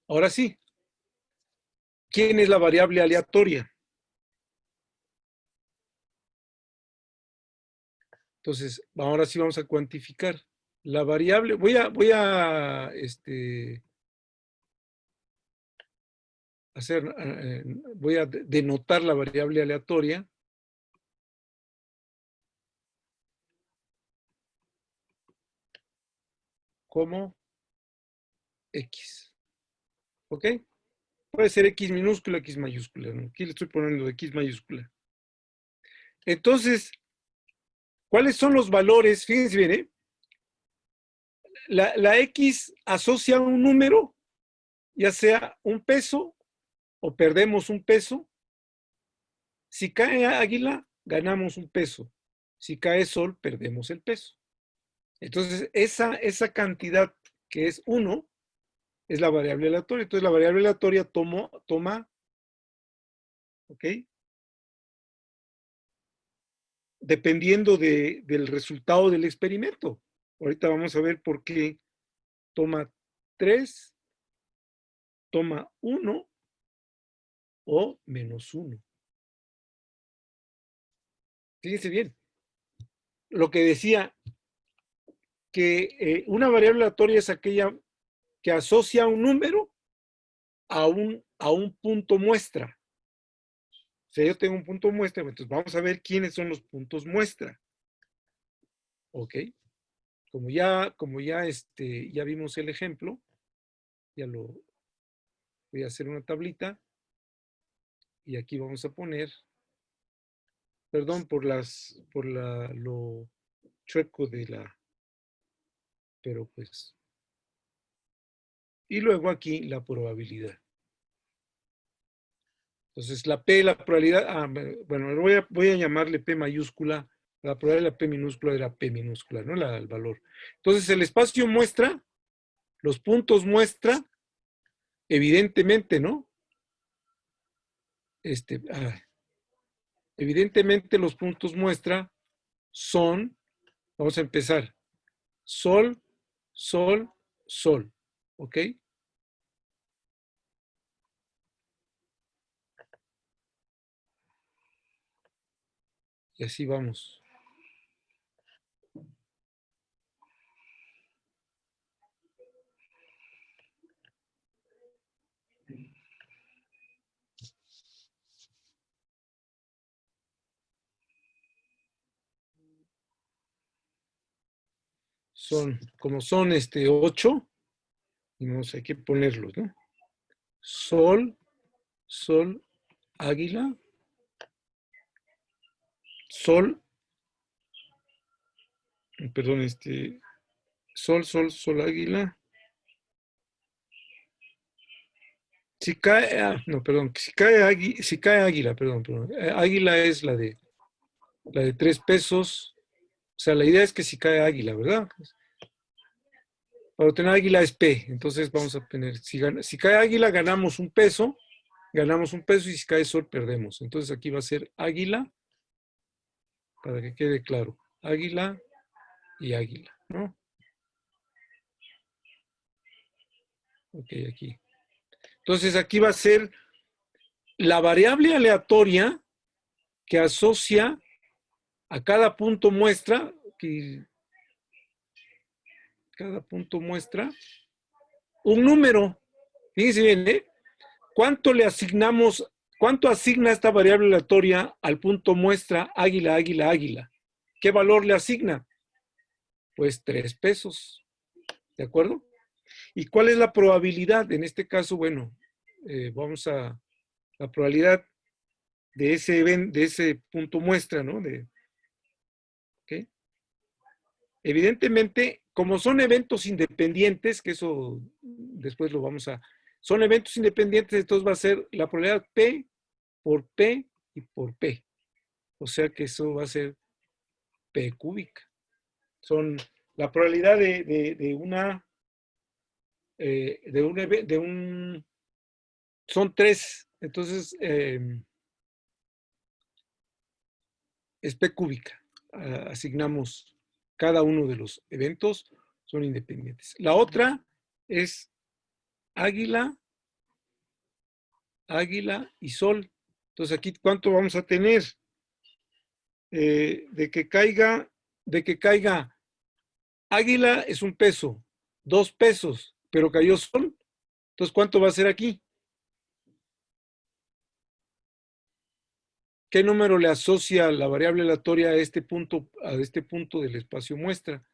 S1: Ahora sí. ¿Quién es la variable aleatoria? Entonces, ahora sí vamos a cuantificar. La variable, voy a voy a denotar la variable aleatoria como X. ¿Ok? Puede ser X minúscula, X mayúscula, ¿no? Aquí le estoy poniendo X mayúscula. Entonces, ¿cuáles son los valores? Fíjense bien, ¿eh? La X asocia un número, ya sea un peso o perdemos un peso. Si cae águila, ganamos un peso. Si cae sol, perdemos el peso. Entonces, esa cantidad que es 1 es la variable aleatoria. Entonces, la variable aleatoria toma, ¿ok? Dependiendo del resultado del experimento. Ahorita vamos a ver por qué toma 3, toma 1 o menos 1. Fíjense bien. Lo que decía, que una variable aleatoria es aquella que asocia un número a un punto muestra. O sea, yo tengo un punto muestra, entonces vamos a ver quiénes son los puntos muestra. ¿Ok? Como ya vimos el ejemplo, ya lo voy a hacer una tablita y aquí vamos a poner, perdón por lo chueco de la, pero pues, y luego aquí la probabilidad. Entonces la P, la probabilidad, bueno, voy a llamarle P mayúscula, la probabilidad de la P minúscula era P minúscula, ¿no? El valor. Entonces el espacio muestra, los puntos muestra, evidentemente, ¿no? Evidentemente los puntos muestra son, vamos a empezar, sol, sol, sol, ¿ok? Y así vamos. Como son 8, y hay que ponerlos, ¿no? Sol, sol, águila, sol, perdón, sol, sol, sol, águila. Si cae, no, perdón, si cae águila, perdón. Águila es la de 3 pesos. O sea, la idea es que si cae águila, ¿verdad? Para obtener águila es P. Entonces vamos a tener, si cae águila ganamos un peso y si cae sol perdemos. Entonces aquí va a ser águila, para que quede claro. Águila y águila, ¿no? Ok, aquí. Entonces aquí va a ser la variable aleatoria que asocia a cada punto muestra, un número. Fíjense bien, ¿eh? ¿Cuánto asigna esta variable aleatoria al punto muestra águila, águila, águila? ¿Qué valor le asigna? Pues 3 pesos. ¿De acuerdo? ¿Y cuál es la probabilidad? En este caso, bueno, vamos a la probabilidad de ese punto muestra, ¿no? ¿Okay? Evidentemente, como son eventos independientes, que eso después lo vamos a... Son eventos independientes, entonces va a ser la probabilidad P por P y por P. O sea que eso va a ser P cúbica. Son la probabilidad de una... son tres, entonces es P cúbica. Asignamos cada uno de los eventos, son independientes. La otra es águila, águila y sol. Entonces aquí, ¿cuánto vamos a tener? De que caiga águila es 1 peso, 2 pesos, pero cayó sol. Entonces, ¿cuánto va a ser aquí? ¿Qué número le asocia la variable aleatoria a este punto del espacio muestra?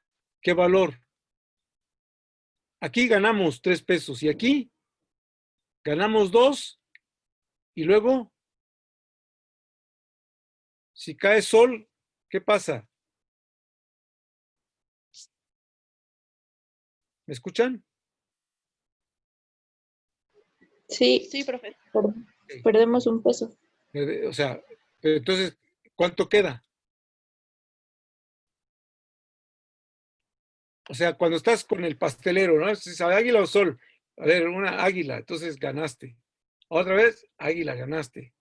S1: ¿Qué valor? Aquí ganamos 3 pesos y aquí ganamos 2 y luego, si cae sol, ¿qué pasa? ¿Me escuchan?
S2: Sí,
S3: Sí, profe.
S2: perdemos 1 peso.
S1: O sea, pero entonces, ¿cuánto queda? O sea, cuando estás con el pastelero, ¿no? Si sabe águila o sol. A ver, una águila, entonces ganaste. Otra vez, águila, ganaste.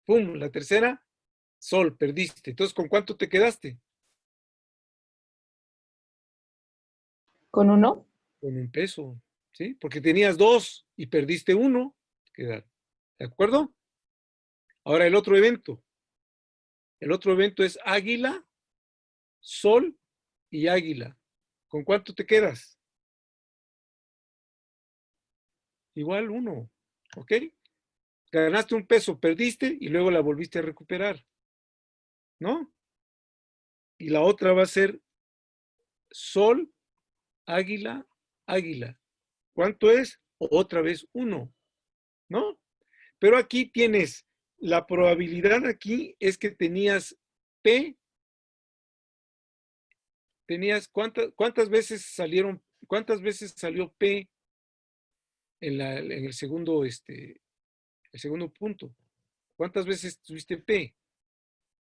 S1: ¡Pum! La tercera, sol, perdiste. Entonces, ¿con cuánto te quedaste?
S2: ¿Con 1?
S1: Con 1 peso, ¿sí? Porque tenías 2 y perdiste 1. ¿De acuerdo? Ahora el otro evento. El otro evento es águila, sol y águila. ¿Con cuánto te quedas? Igual 1, ¿ok? Ganaste 1 peso, perdiste y luego la volviste a recuperar, ¿no? Y la otra va a ser sol, águila, águila. ¿Cuánto es? Otra vez 1, ¿no? Pero aquí tienes, la probabilidad aquí es que tenías P, ¿cuántas veces salió P en el segundo, el segundo punto? ¿Cuántas veces tuviste P?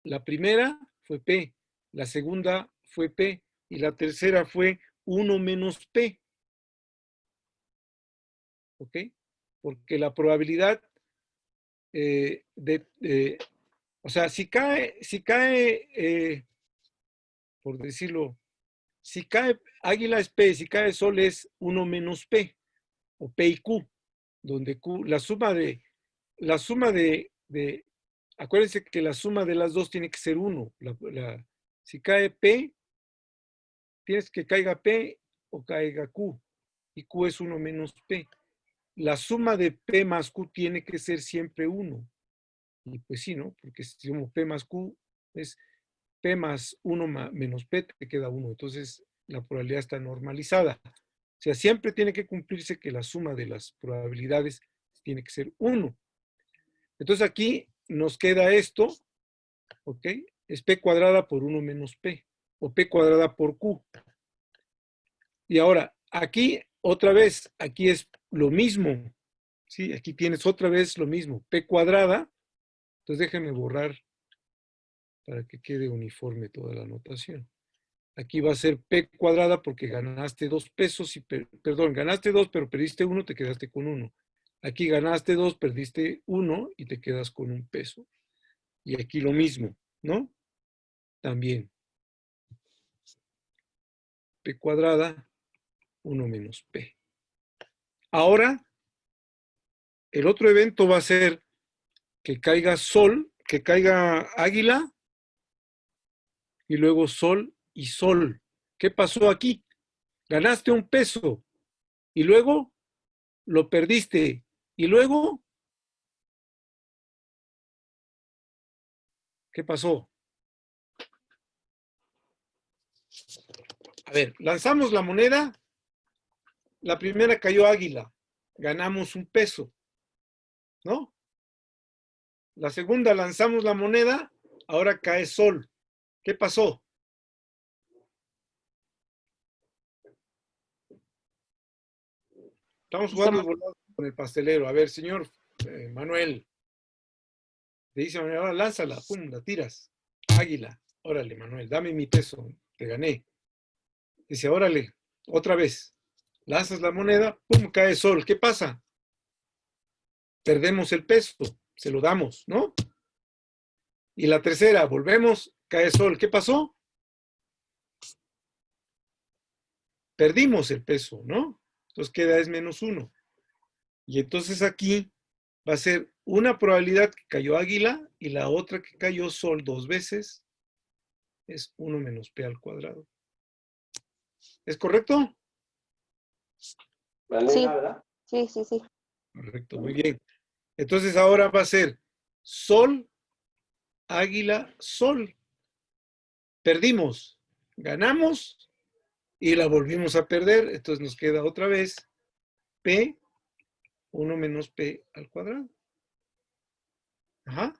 S1: La primera fue P, la segunda fue P y la tercera fue 1 menos P. ¿Ok? Porque la probabilidad o sea, si cae, por decirlo, si cae águila es P, si cae sol es 1 menos P, o P y Q, donde Q, la suma de acuérdense que la suma de las dos tiene que ser 1. Si cae P, tienes que caiga P o caiga Q, y Q es 1 menos P. La suma de P más Q tiene que ser siempre 1. Y pues sí, ¿no? Porque si somos P más Q es P más 1 menos P, te queda 1. Entonces, la probabilidad está normalizada. O sea, siempre tiene que cumplirse que la suma de las probabilidades tiene que ser 1. Entonces, aquí nos queda esto, ¿ok? Es P cuadrada por 1 menos P, o P cuadrada por Q. Y ahora, aquí, otra vez, aquí es lo mismo. ¿Sí? Aquí tienes otra vez lo mismo, P cuadrada. Entonces, déjenme borrar para que quede uniforme toda la notación. Aquí va a ser P cuadrada porque ganaste 2 pesos y, perdón, ganaste 2 pero perdiste 1, te quedaste con 1. Aquí ganaste 2, perdiste 1 y te quedas con 1 peso. Y aquí lo mismo, ¿no? También. P cuadrada, 1 menos P. Ahora, el otro evento va a ser que caiga sol, que caiga águila, y luego sol y sol. ¿Qué pasó aquí? Ganaste 1 peso y luego lo perdiste. Y luego, ¿qué pasó? A ver, lanzamos la moneda La primera cayó águila, ganamos un peso, ¿no? La segunda lanzamos la moneda, ahora cae sol. ¿Qué pasó? Estamos jugando
S2: Estamos,
S1: volado con el pastelero. A ver, señor Manuel, te dice Manuel, ahora lánzala, pum, la tiras. Águila, órale, Manuel, dame mi peso, te gané. Dice, órale, otra vez. Lanzas la moneda, pum, cae sol. ¿Qué pasa? Perdemos el peso, se lo damos, ¿no? Y la tercera, volvemos, cae sol. ¿Qué pasó? Perdimos el peso, ¿no? Entonces queda es -1. Y entonces aquí va a ser una probabilidad que cayó águila y la otra que cayó sol 2 veces es 1 menos p al cuadrado. ¿Es correcto?
S2: sí, sí, sí, sí.
S1: Correcto, muy bien. Entonces ahora va a ser sol, águila, sol. Perdimos, ganamos y la volvimos a perder. Entonces nos queda otra vez p, 1 menos p al cuadrado. Ajá.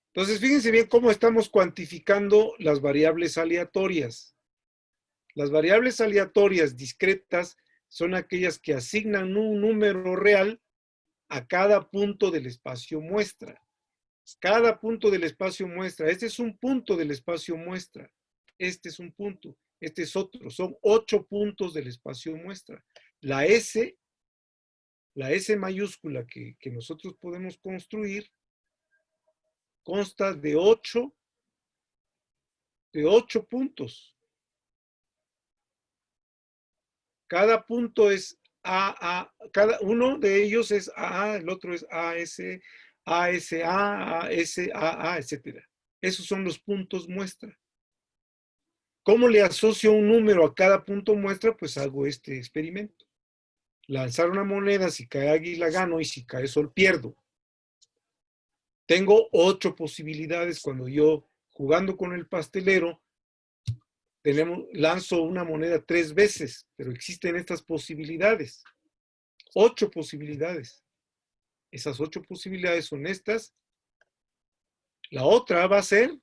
S1: Entonces, fíjense bien cómo estamos cuantificando las variables aleatorias. Las variables aleatorias discretas son aquellas que asignan un número real a cada punto del espacio muestra. Cada punto del espacio muestra. Este es un punto del espacio muestra. Este es un punto. Este es otro. Son 8 puntos del espacio muestra. La S mayúscula que nosotros podemos construir consta de 8 puntos. Cada punto es AA, cada uno de ellos es AA, el otro es AS, ASA, ASAA, etc. Esos son los puntos muestra. ¿Cómo le asocio un número a cada punto muestra? Pues hago este experimento. Lanzar una moneda, si cae águila gano y si cae sol pierdo. Tengo 8 posibilidades cuando yo, jugando con el pastelero, lanzo una moneda 3 veces, pero existen estas posibilidades. 8 posibilidades. Esas 8 posibilidades son estas. La otra va a ser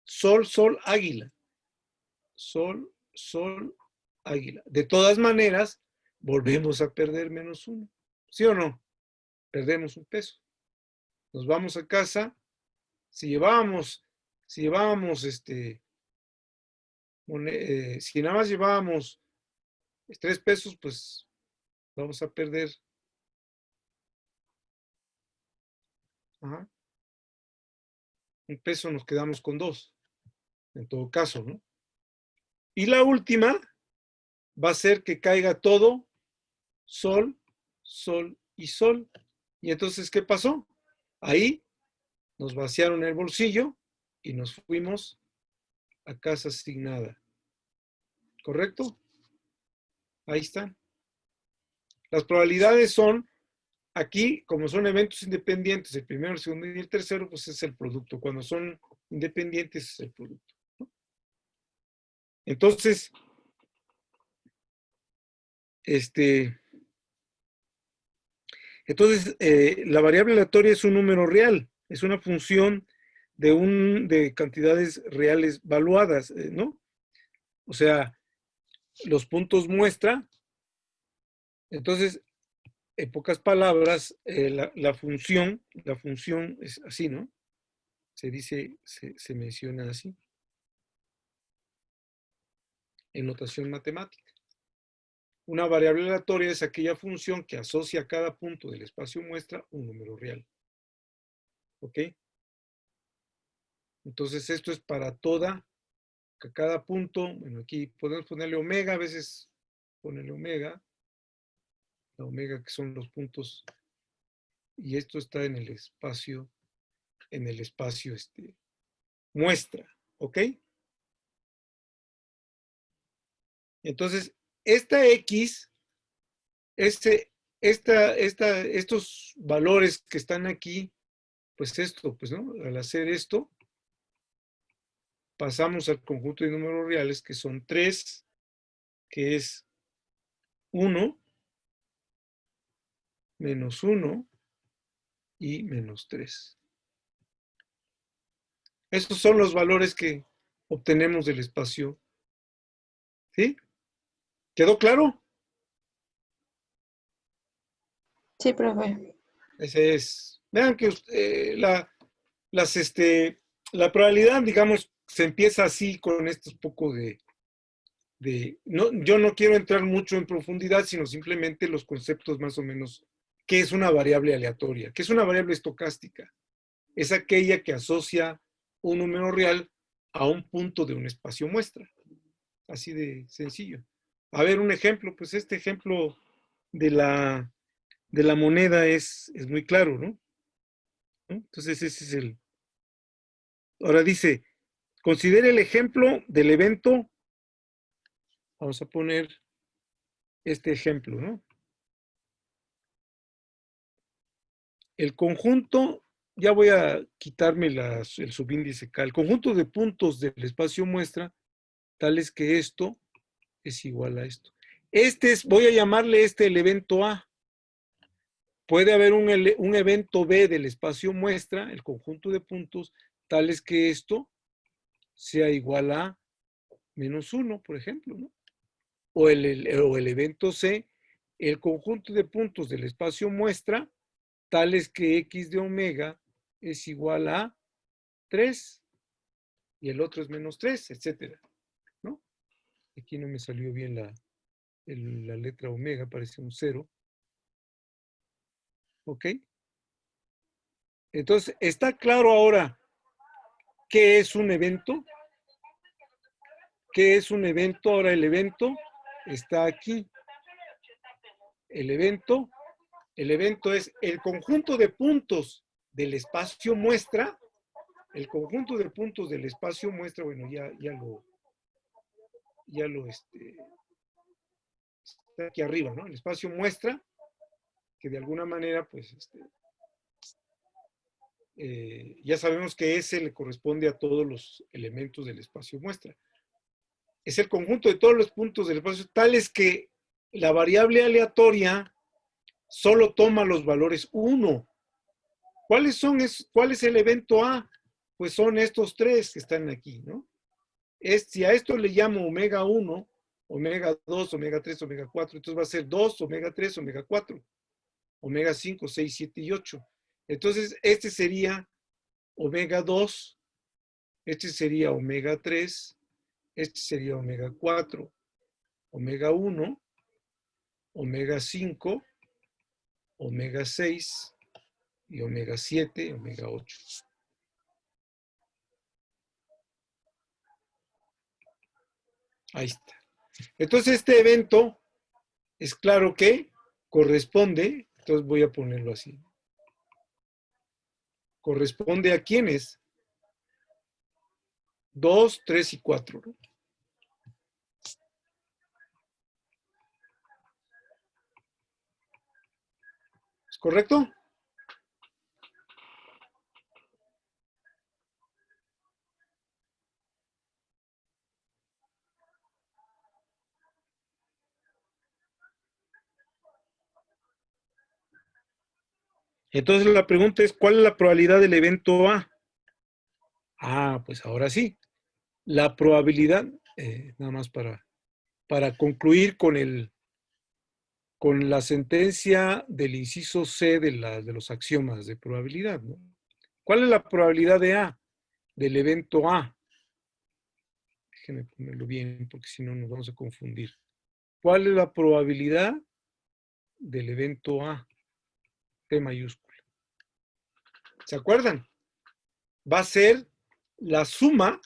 S1: sol, sol, águila. Sol, sol, águila. De todas maneras, volvemos a perder -1. ¿Sí o no? Perdemos un peso. Nos vamos a casa. Si llevábamos si nada más llevábamos 3 pesos, pues vamos a perder. Ajá. Un peso, nos quedamos con 2. En todo caso, ¿no? Y la última va a ser que caiga todo sol, sol y sol. Y entonces, ¿qué pasó? Ahí nos vaciaron el bolsillo y nos fuimos a casa asignada. ¿Correcto? Ahí está. Las probabilidades son, aquí, como son eventos independientes, el primero, el segundo y el tercero, pues es el producto. Cuando son independientes es el producto, ¿no? Entonces, la variable aleatoria es un número real, es una función de cantidades reales valuadas, ¿no? O sea, los puntos muestra. Entonces, en pocas palabras, la función es así, ¿no? Se dice, se menciona así, en notación matemática. Una variable aleatoria es aquella función que asocia a cada punto del espacio muestra un número real. ¿Ok? Entonces, esto es para cada punto. Bueno, aquí podemos ponerle omega, a veces ponerle omega. La omega que son los puntos. Y esto está en el espacio muestra. ¿Ok? Entonces, esta X, estos valores que están aquí, pues esto, pues, ¿no? Al hacer esto, pasamos al conjunto de números reales, que son 3, que es 1, menos 1 y menos 3. Esos son los valores que obtenemos del espacio. ¿Sí? ¿Quedó claro?
S2: Sí, profe.
S1: Ese es. Vean que la probabilidad, digamos, se empieza así con estos poco no, yo no quiero entrar mucho en profundidad, sino simplemente los conceptos más o menos. ¿Qué es una variable aleatoria? ¿Qué es una variable estocástica? Es aquella que asocia un número real a un punto de un espacio muestra. Así de sencillo. A ver, un ejemplo, pues este ejemplo de la moneda es muy claro, ¿no? Entonces ese es el. Ahora dice, considere el ejemplo del evento. Vamos a poner este ejemplo, ¿no? El conjunto, ya voy a quitarme el subíndice K, el conjunto de puntos del espacio muestra, tales que esto es igual a esto. Voy a llamarle el evento A. Puede haber un evento B del espacio muestra, el conjunto de puntos, tales que esto sea igual a menos 1, por ejemplo, ¿no? O el evento C, el conjunto de puntos del espacio muestra, tales que x de omega es igual a 3 y el otro es menos 3, etcétera, ¿no? Aquí no me salió bien la letra omega, parece un 0. ¿Ok? Entonces, ¿está claro ahora qué es un evento? ¿Qué es un evento? Ahora el evento está aquí. El evento es el conjunto de puntos del espacio muestra. El conjunto de puntos del espacio muestra, bueno, ya lo está aquí arriba, ¿no? El espacio muestra, que de alguna manera, pues, ya sabemos que ese le corresponde a todos los elementos del espacio muestra. Es el conjunto de todos los puntos del espacio, tales que la variable aleatoria solo toma los valores 1. ¿Cuál es el evento A? Pues son estos 3 que están aquí, ¿no? Si a esto le llamo omega 1, omega 2, omega 3, omega 4, entonces va a ser 2, omega 3, omega 4, omega 5, 6, 7 y 8. Entonces, este sería omega 2, este sería omega 3, este sería omega 4, omega 1, omega 5, omega 6 y omega 7, omega 8. Ahí está. Entonces, este evento es claro que corresponde, entonces voy a ponerlo así. ¿Corresponde a quiénes? 2, 3 y 4. ¿No? ¿Es correcto? Entonces la pregunta es, ¿cuál es la probabilidad del evento A? Ah, pues ahora sí. La probabilidad, nada más para concluir con la sentencia del inciso C de los axiomas de probabilidad, ¿no? ¿Cuál es la probabilidad de A? Del evento A. Déjenme ponerlo bien, porque si no nos vamos a confundir. ¿Cuál es la probabilidad del evento A? T mayúscula. ¿Se acuerdan? Va a ser la suma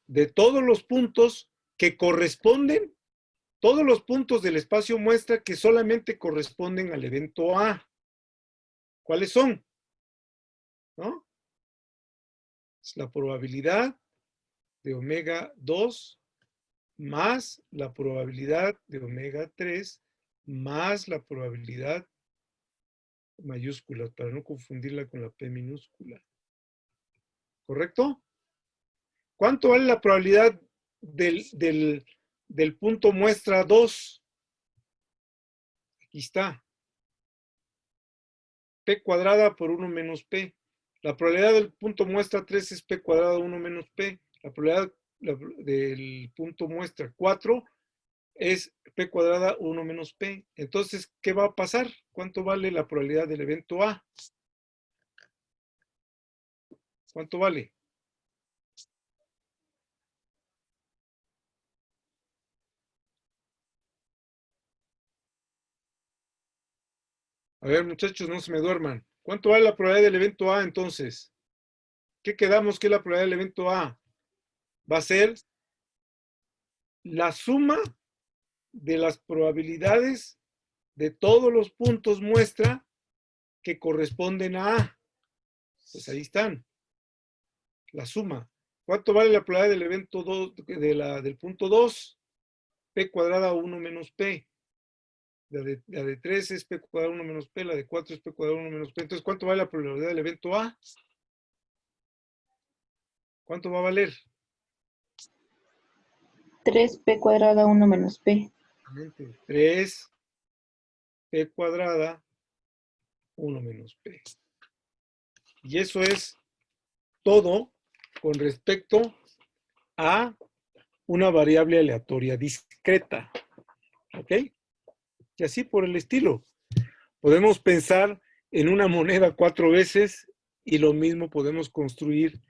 S1: de todos los puntos que corresponden, todos los puntos del espacio muestra que solamente corresponden al evento A. ¿Cuáles son? ¿No? Es la probabilidad de omega 2 más la probabilidad de omega 3 más la probabilidad mayúscula, para no confundirla con la P minúscula. ¿Correcto? ¿Cuánto vale la probabilidad del punto muestra 2? Aquí está. P cuadrada por 1 menos P. La probabilidad del punto muestra 3 es P cuadrada 1 menos P. La probabilidad del punto muestra 4 es P cuadrada 1 menos P. Entonces, ¿qué va a pasar? ¿Cuánto vale la probabilidad del evento A? ¿Cuánto vale? A ver, muchachos, no se me duerman. ¿Cuánto vale la probabilidad del evento A entonces? ¿Qué quedamos que es la probabilidad del evento A? Va a ser la suma de las probabilidades de todos los puntos muestra que corresponden a A. Pues ahí están. La suma. ¿Cuánto vale la probabilidad del evento 2, del punto 2? P cuadrada 1 menos P. La de 3 es P cuadrada 1 menos P, la de 4 es P cuadrada 1 menos P. Entonces, ¿cuánto vale la probabilidad del evento A? ¿Cuánto va a valer?
S2: 3p cuadrada 1 menos p.
S1: 3 P cuadrada 1 menos P. Y eso es todo con respecto a una variable aleatoria discreta. ¿Ok? Y así por el estilo. Podemos pensar en una moneda 4 veces y lo mismo podemos construir.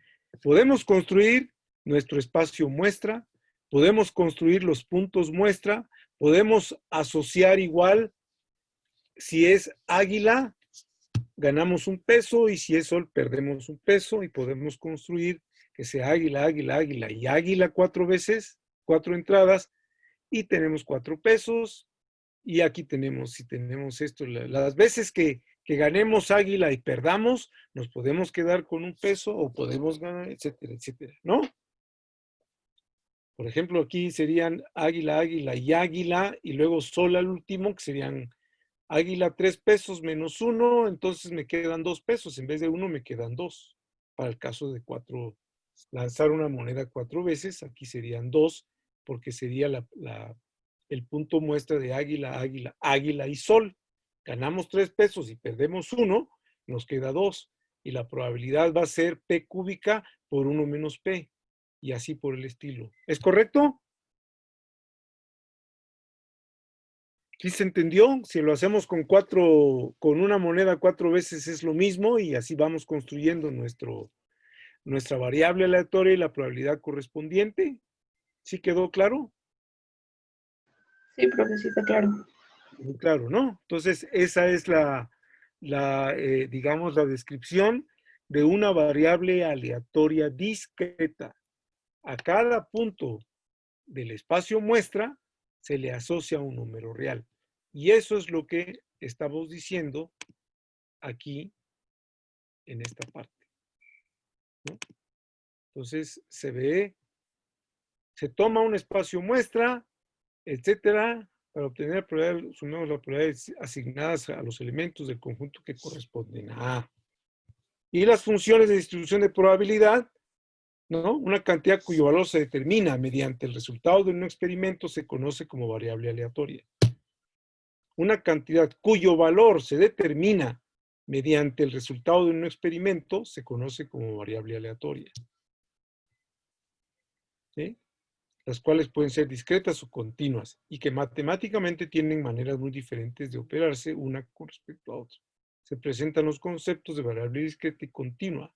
S1: Podemos construir nuestro espacio muestra, podemos construir los puntos muestra, podemos asociar igual, si es águila, ganamos un peso y si es sol, perdemos un peso y podemos construir que sea águila, águila, águila y águila 4 veces, 4 entradas y tenemos 4 pesos. Y aquí tenemos, si tenemos esto, las veces que ganemos águila y perdamos, nos podemos quedar con un peso o podemos ganar, etcétera, etcétera, ¿no? Por ejemplo, aquí serían águila, águila y águila, y luego sol al último, que serían águila 3 pesos menos 1, entonces me quedan 2 pesos, en vez de 1 me quedan 2. Para el caso de 4, lanzar una moneda 4 veces, aquí serían 2, porque sería el punto muestra de águila, águila, águila y sol. Ganamos 3 pesos y perdemos 1, nos queda 2. Y la probabilidad va a ser P cúbica por 1 menos P. Y así por el estilo. ¿Es correcto? ¿Sí se entendió? Si lo hacemos con una moneda 4 veces es lo mismo y así vamos construyendo nuestra variable aleatoria y la probabilidad correspondiente. ¿Sí quedó claro?
S2: Sí, profe, sí está claro.
S1: Muy claro, ¿no? Entonces, esa es digamos, la descripción de una variable aleatoria discreta. A cada punto del espacio muestra se le asocia un número real. Y eso es lo que estamos diciendo aquí en esta parte, ¿no? Entonces, se toma un espacio muestra, etcétera, para obtener sumamos las probabilidades asignadas a los elementos del conjunto que corresponden a A. Y las funciones de distribución de probabilidad, ¿no? Una cantidad cuyo valor se determina mediante el resultado de un experimento se conoce como variable aleatoria. Una cantidad cuyo valor se determina mediante el resultado de un experimento se conoce como variable aleatoria. ¿Sí? Las cuales pueden ser discretas o continuas y que matemáticamente tienen maneras muy diferentes de operarse una con respecto a otra. Se presentan los conceptos de variable discreta y continua.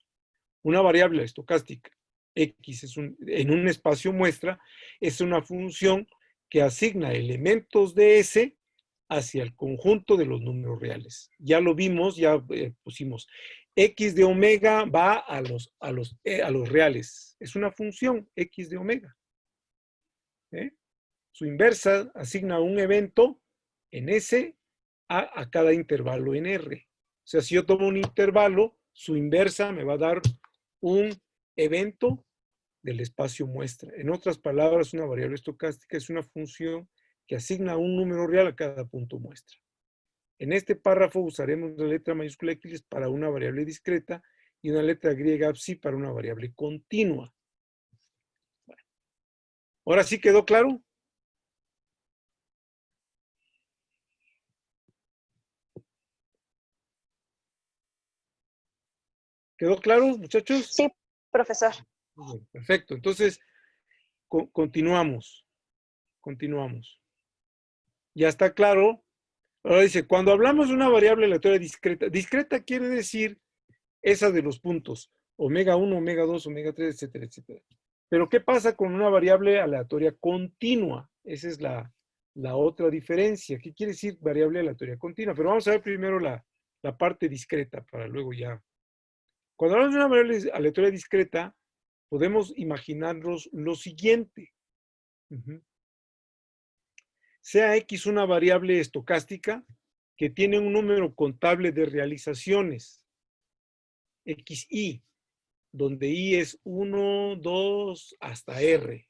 S1: Una variable estocástica, X, en un espacio muestra, es una función que asigna elementos de S hacia el conjunto de los números reales. Ya lo vimos, ya pusimos. X de omega va a los reales. Es una función X de omega. Su inversa asigna un evento en S a cada intervalo en R. O sea, si yo tomo un intervalo, su inversa me va a dar un evento del espacio muestra. En otras palabras, una variable estocástica es una función que asigna un número real a cada punto muestra. En este párrafo usaremos la letra mayúscula X para una variable discreta y una letra griega psi para una variable continua. ¿Ahora sí quedó claro? ¿Quedó claro, muchachos?
S3: Sí, profesor.
S1: Bueno, perfecto. Entonces, continuamos. Ya está claro. Ahora dice, cuando hablamos de una variable aleatoria discreta, discreta quiere decir esa de los puntos, omega 1, omega 2, omega 3, etcétera, etcétera. Pero ¿qué pasa con una variable aleatoria continua? Esa es la otra diferencia. ¿Qué quiere decir variable aleatoria continua? Pero vamos a ver primero la parte discreta para luego ya. Cuando hablamos de una variable aleatoria discreta, podemos imaginarnos lo siguiente. Sea X una variable estocástica que tiene un número contable de realizaciones, XI, donde I es 1, 2, hasta R.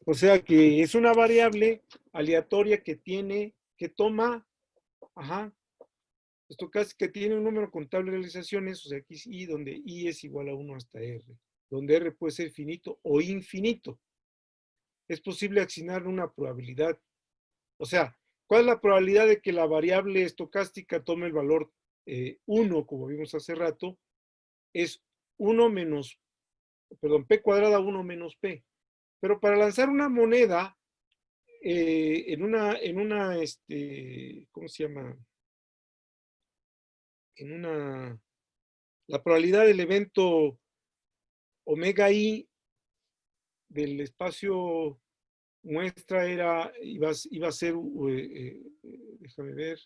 S1: O sea que es una variable aleatoria que toma, estocástica, que tiene un número contable de realizaciones, o sea, XI, donde I es igual a 1 hasta R, donde R puede ser finito o infinito. Es posible asignar una probabilidad. O sea, ¿cuál es la probabilidad de que la variable estocástica tome el valor 1, como vimos hace rato? Es 1 menos, perdón, P cuadrada 1 menos P. Pero para lanzar una moneda ¿cómo se llama? La probabilidad del evento omega I del espacio muestra iba a ser, déjame ver,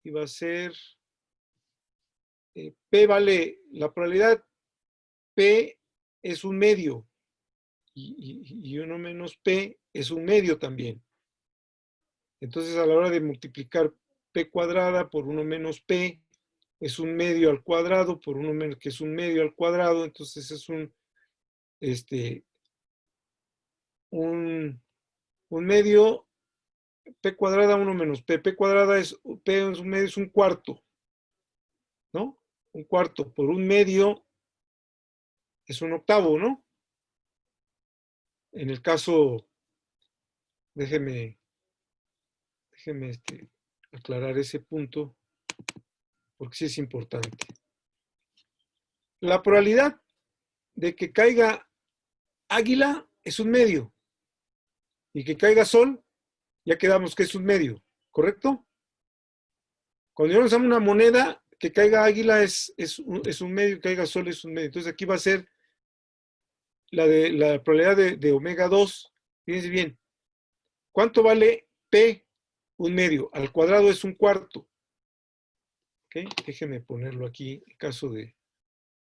S1: iba a ser, P vale, la probabilidad P es un medio y 1 menos P es un medio también. Entonces, a la hora de multiplicar P cuadrada por 1 menos P, es un medio al cuadrado por 1 menos, que es un medio al cuadrado, entonces es un medio, P cuadrada 1 menos P. P cuadrada P es un medio, es un cuarto, ¿no? Un cuarto por un medio es un octavo, ¿no? En el caso, déjeme aclarar ese punto, porque sí es importante. La probabilidad de que caiga águila es un medio, y que caiga sol, ya quedamos que es un medio, ¿correcto? Cuando yo lanzamos una moneda, que caiga águila es un medio, que caiga sol es un medio. Entonces aquí va a ser la probabilidad de omega 2. Fíjense bien, ¿cuánto vale P? Un medio. Al cuadrado es un cuarto. ¿Ok? Déjenme ponerlo aquí en caso de,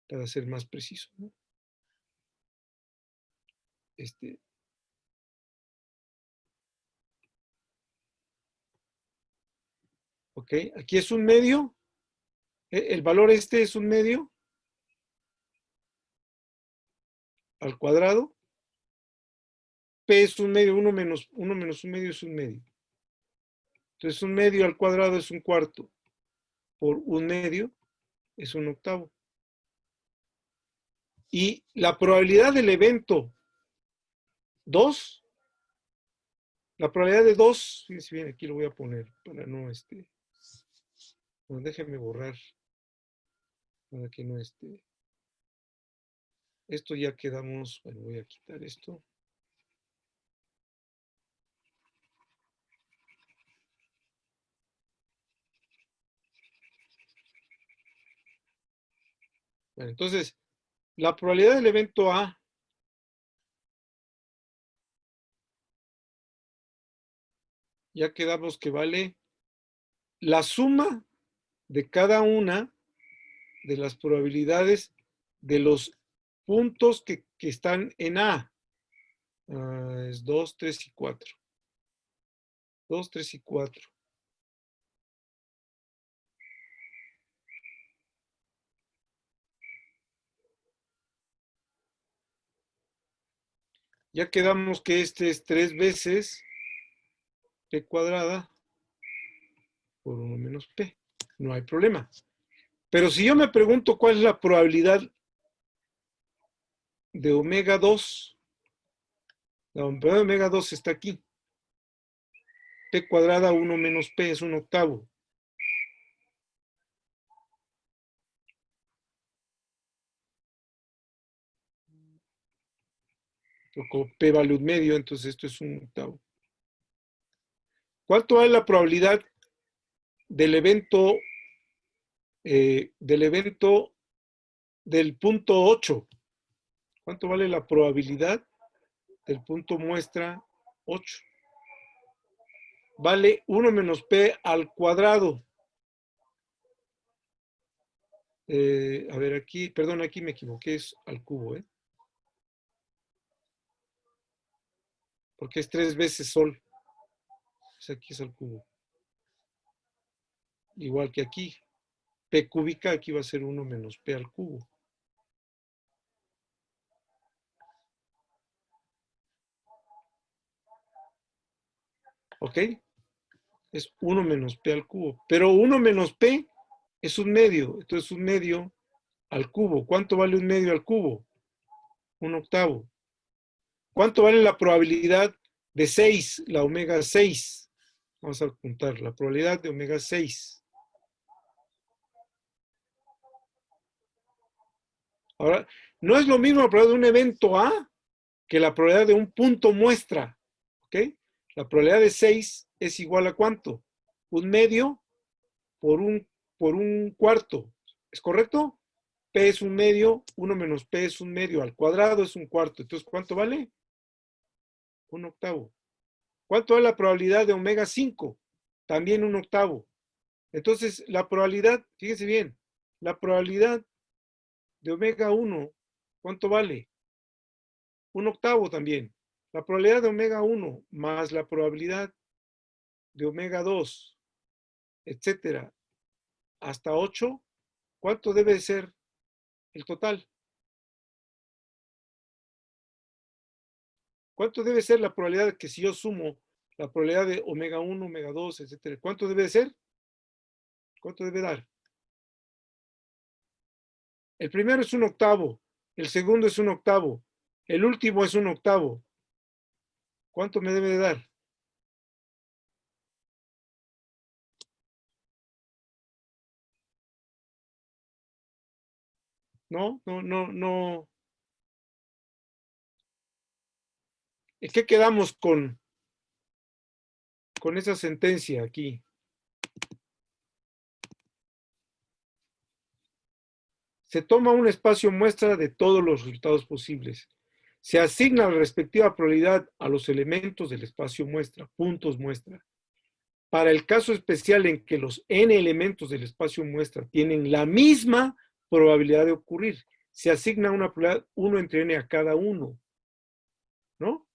S1: para ser más preciso, ¿no? Ok, aquí es un medio. El valor es un medio al cuadrado. P es un medio, 1 menos un medio es un medio. Entonces un medio al cuadrado es un cuarto. Por un medio es un octavo. Y la probabilidad del evento 2, la probabilidad de 2, fíjense bien, aquí lo voy a poner para no, no, déjenme borrar, para que no, esto ya quedamos, bueno, voy a quitar esto. Bueno, entonces, la probabilidad del evento A ya quedamos que vale la suma de cada una de las probabilidades de los puntos que están en A. Es 2, 3 y 4. 2, 3 y 4. Ya quedamos que este es 3 veces P cuadrada por 1 menos P. No hay problema. Pero si yo me pregunto cuál es la probabilidad de omega 2, La probabilidad de omega 2 está aquí. P cuadrada 1 menos P es un octavo. Como P vale un medio, entonces esto es un octavo. ¿Cuánto es la probabilidad del evento del punto 8? ¿Cuánto vale la probabilidad del punto muestra 8? Vale 1 menos P al cuadrado. A ver, aquí, perdón, aquí me equivoqué, es al cubo, porque es 3 veces Sol. Pues aquí es al cubo. Igual que aquí. P cúbica, aquí va a ser 1 menos P al cubo. ¿Ok? Es 1 menos P al cubo. Pero 1 menos P es un medio. Entonces un medio al cubo. ¿Cuánto vale un medio al cubo? Un octavo. ¿Cuánto vale la probabilidad de 6, la omega 6? Vamos a apuntar la probabilidad de omega 6. Ahora, no es lo mismo la probabilidad de un evento A que la probabilidad de un punto muestra. ¿Ok? La probabilidad de 6 es igual a ¿cuánto? Un medio por un cuarto. ¿Es correcto? P es un medio, 1 menos P es un medio, al cuadrado es un cuarto. Entonces, ¿cuánto vale? Un octavo. ¿Cuánto es la probabilidad de omega 5? También un octavo. Entonces, la probabilidad, fíjese bien, la probabilidad de omega 1, ¿cuánto vale? Un octavo también. La probabilidad de omega 1 más la probabilidad de omega 2, etcétera, hasta 8, ¿cuánto debe ser el total? ¿Cuánto debe ser la probabilidad de que si yo sumo la probabilidad de omega 1, omega 2, etcétera? ¿Cuánto debe ser? ¿Cuánto debe dar? El primero es un octavo, el segundo es un octavo, el último es un octavo. ¿Cuánto me debe de dar? No, no, no, no. ¿En qué quedamos con esa sentencia aquí? Se toma un espacio muestra de todos los resultados posibles. Se asigna la respectiva probabilidad a los elementos del espacio muestra, puntos muestra. Para el caso especial en que los n elementos del espacio muestra tienen la misma probabilidad de ocurrir, se asigna una probabilidad 1 entre n a cada uno, ¿no?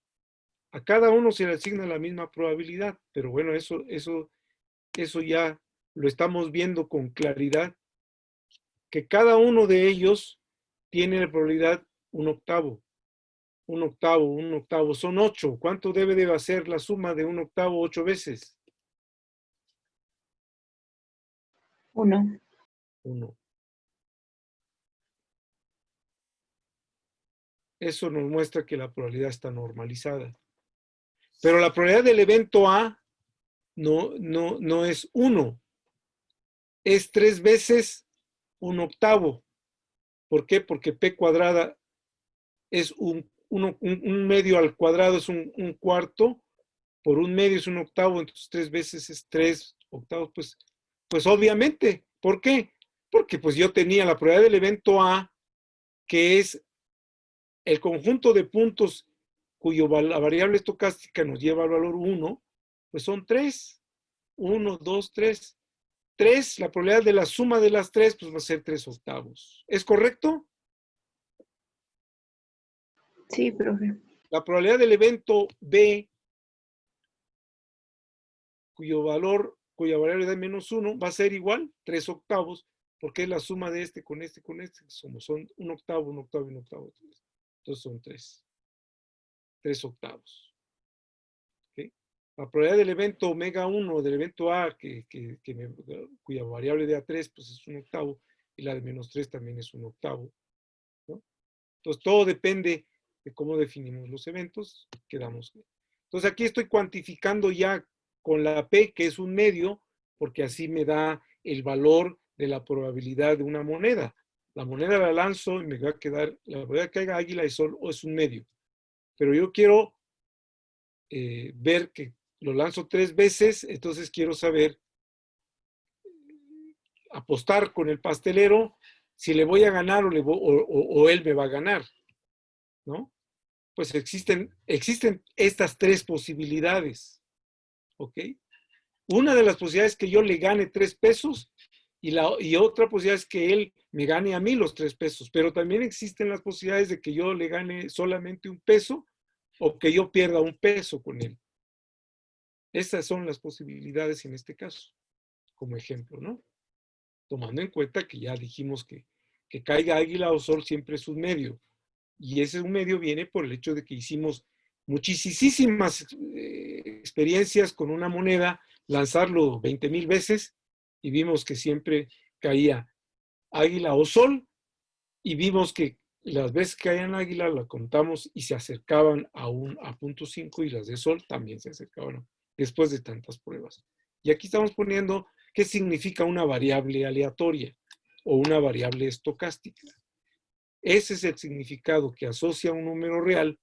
S1: A cada uno se le asigna la misma probabilidad, pero bueno, eso ya lo estamos viendo con claridad, que cada uno de ellos tiene la probabilidad un octavo, un octavo, un octavo, son 8. ¿Cuánto debe de hacer la suma de un octavo 8 veces?
S2: 1.
S1: 1. Eso nos muestra que la probabilidad está normalizada. Pero la probabilidad del evento A no es 1, es 3 veces un octavo. ¿Por qué? Porque P cuadrada es un medio al cuadrado, es un cuarto, por un medio es un octavo, entonces 3 veces es 3 octavos, pues obviamente. ¿Por qué? Porque pues yo tenía la probabilidad del evento A, que es el conjunto de puntos cuyo la variable estocástica nos lleva al valor 1, pues son 3. 1, 2, 3. 3, la probabilidad de la suma de las 3, pues va a ser 3 octavos. ¿Es correcto?
S2: Sí, profe.
S1: La probabilidad del evento B, cuya variable da menos 1, va a ser igual, 3 octavos, porque es la suma de este con este con este, son un octavo, un octavo y un octavo. Entonces son 3 octavos. ¿Okay? La probabilidad del evento omega 1, del evento A, cuya variable de A3 pues es un octavo, y la de menos 3 también es un octavo, ¿no? Entonces todo depende de cómo definimos los eventos, quedamos bien. Entonces aquí estoy cuantificando ya con la P, que es un medio, porque así me da el valor de la probabilidad de una moneda. La moneda la lanzo y me va a quedar, la probabilidad de que caiga águila y sol o es un medio. Pero yo quiero ver que lo lanzo 3 veces, entonces quiero saber, apostar con el pastelero, si le voy a ganar o él me va a ganar, ¿no? Pues existen estas 3 posibilidades, ¿ok? Una de las posibilidades es que yo le gane 3 pesos y otra posibilidad es que él me gane a mí los 3 pesos, pero también existen las posibilidades de que yo le gane solamente 1 peso o que yo pierda 1 peso con él. Estas son las posibilidades en este caso, como ejemplo, ¿no? Tomando en cuenta que ya dijimos que caiga águila o sol siempre es un medio. Y ese un medio viene por el hecho de que hicimos muchísimas experiencias con una moneda, lanzarlo 20,000 veces y vimos que siempre caía águila o sol y vimos que las veces que caían águila la contamos y se acercaban a punto 5 y las de sol también se acercaban después de tantas pruebas. Y aquí estamos poniendo qué significa una variable aleatoria o una variable estocástica. Ese es el significado que asocia un número real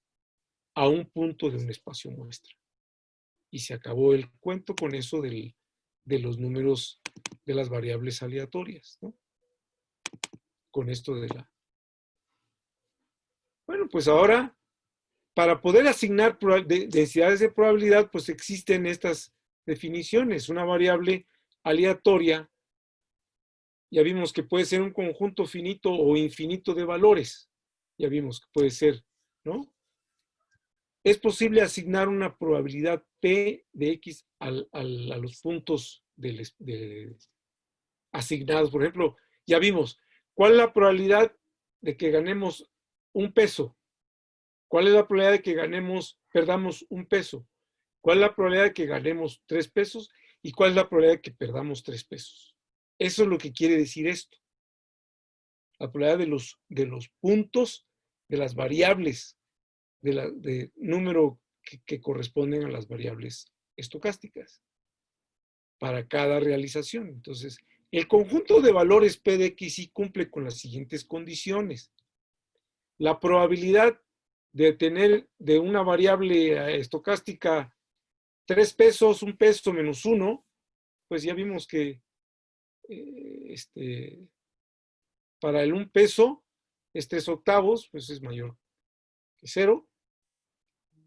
S1: a un punto de un espacio muestra. Y se acabó el cuento con eso de los números de las variables aleatorias, ¿no? Con esto de la... Bueno, pues ahora, para poder asignar densidades de probabilidad, pues existen estas definiciones. Una variable aleatoria, ya vimos que puede ser un conjunto finito o infinito de valores. Ya vimos que puede ser, ¿no? Es posible asignar una probabilidad P de X a los puntos asignados. Por ejemplo, ya vimos, ¿cuál es la probabilidad de que ganemos 1 peso? ¿Cuál es la probabilidad de que perdamos 1 peso? ¿Cuál es la probabilidad de que ganemos 3 pesos? ¿Y cuál es la probabilidad de que perdamos 3 pesos? Eso es lo que quiere decir esto. La probabilidad de los puntos, de las variables, de número que corresponden a las variables estocásticas para cada realización. Entonces, el conjunto de valores P de X y cumple con las siguientes condiciones. La probabilidad de tener de una variable estocástica 3 pesos, 1 peso menos 1, pues ya vimos que para el 1 peso es 3 octavos, pues es mayor que 0.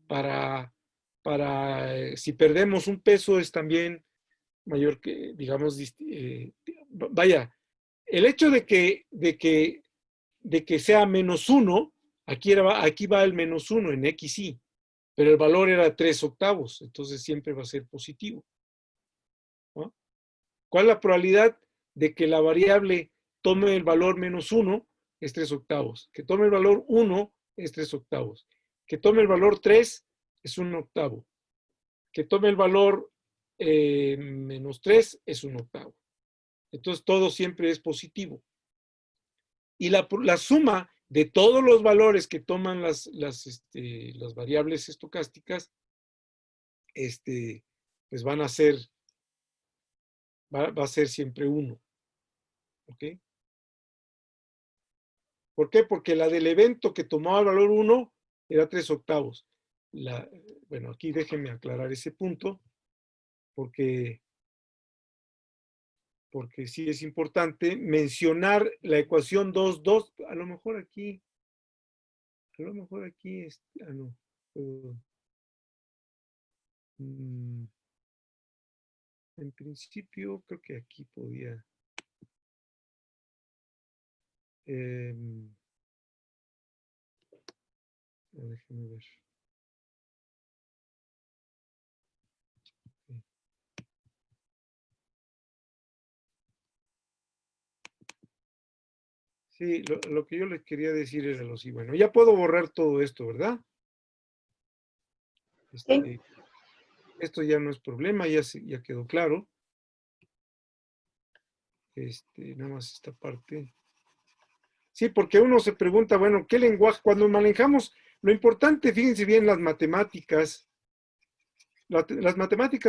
S1: Para si perdemos 1 peso es también mayor que, digamos, vaya, el hecho de que sea menos 1, aquí va el menos 1 en X, Y, pero el valor era 3 octavos, entonces siempre va a ser positivo, ¿no? ¿Cuál es la probabilidad de que la variable tome el valor menos 1? Es 3 octavos. Que tome el valor 1 es 3 octavos. Que tome el valor 3 es 1 octavo. Que tome el valor menos 3 es 1 octavo. Entonces todo siempre es positivo. Y la suma de todos los valores que toman las variables estocásticas, pues van a ser, va a ser siempre 1. ¿Ok? ¿Por qué? Porque la del evento que tomaba el valor 1 era 3 octavos. Bueno, aquí déjenme aclarar ese punto, porque sí es importante mencionar la ecuación 2,2. A lo mejor aquí no. En principio, creo que aquí podía. Déjenme ver. Sí, lo que yo les quería decir era lo siguiente. Bueno, ya puedo borrar todo esto, ¿verdad?
S2: Sí.
S1: Esto ya no es problema, ya quedó claro. Nada más esta parte. Sí, porque uno se pregunta, bueno, ¿qué lenguaje? Cuando manejamos Lo importante, fíjense bien, las matemáticas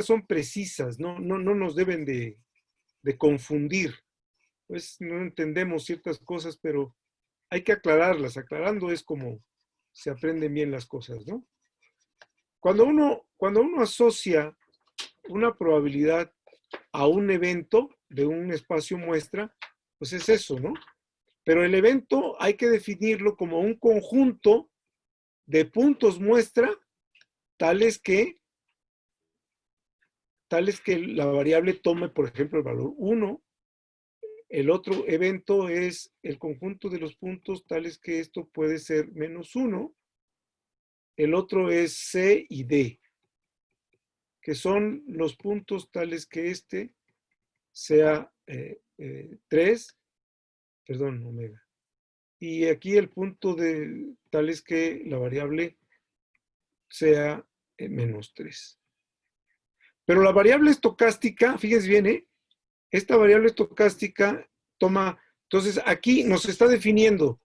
S1: son precisas, no nos deben de confundir. Pues no entendemos ciertas cosas, pero hay que aclararlas. Aclarando es como se aprenden bien las cosas, ¿no? Cuando uno asocia una probabilidad a un evento de un espacio muestra, pues es eso, ¿no? Pero el evento hay que definirlo como un conjunto de puntos muestra tales que la variable tome, por ejemplo, el valor 1. El otro evento es el conjunto de los puntos tales que esto puede ser -1. El otro es C y D, que son los puntos tales que este sea 3, perdón, omega. Y aquí el punto de tal es que la variable sea -3. Pero la variable estocástica, fíjense bien, esta variable estocástica toma, entonces aquí nos está definiendo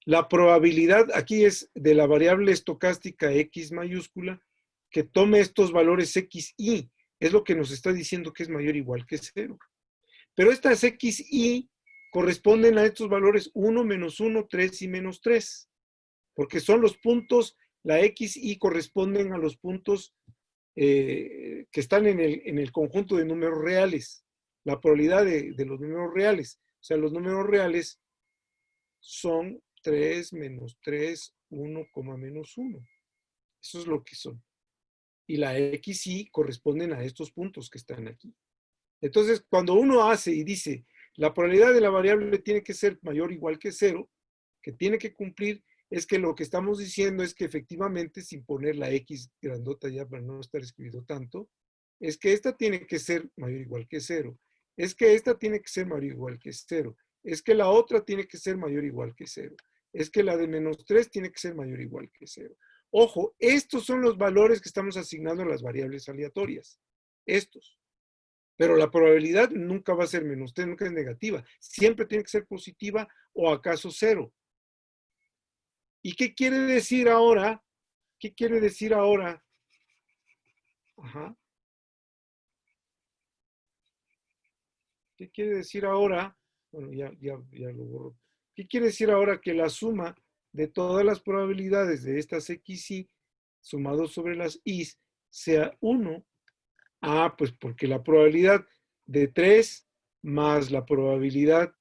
S1: la probabilidad, aquí es de la variable estocástica X mayúscula, que tome estos valores X, Y. Es lo que nos está diciendo que es mayor o igual que 0. Pero estas X, Y corresponden a estos valores 1, -1, 3 y -3. Porque son los puntos, la X, Y corresponden a los puntos que están en el conjunto de números reales. La probabilidad de los números reales. O sea, los números reales son 3, -3, 1, -1. Eso es lo que son. Y la X, Y corresponden a estos puntos que están aquí. Entonces, cuando uno hace y dice, la probabilidad de la variable tiene que ser mayor o igual que 0, que tiene que cumplir, es que lo que estamos diciendo es que efectivamente, sin poner la X grandota ya para no estar escribiendo tanto, es que esta tiene que ser mayor o igual que 0. Es que esta tiene que ser mayor o igual que 0. Es que la otra tiene que ser mayor o igual que 0. Es que la de -3 tiene que ser mayor o igual que 0. Ojo, estos son los valores que estamos asignando a las variables aleatorias. Estos. Pero la probabilidad nunca va a ser -3, nunca es negativa. Siempre tiene que ser positiva o acaso 0. ¿Y qué quiere decir ahora? ¿Qué quiere decir ahora? Ajá. ¿Qué quiere decir ahora? Bueno, ya lo borro. ¿Qué quiere decir ahora? Que la suma de todas las probabilidades de estas XY sumados sobre las Y sea 1. Ah, pues porque la probabilidad de 3 más la probabilidad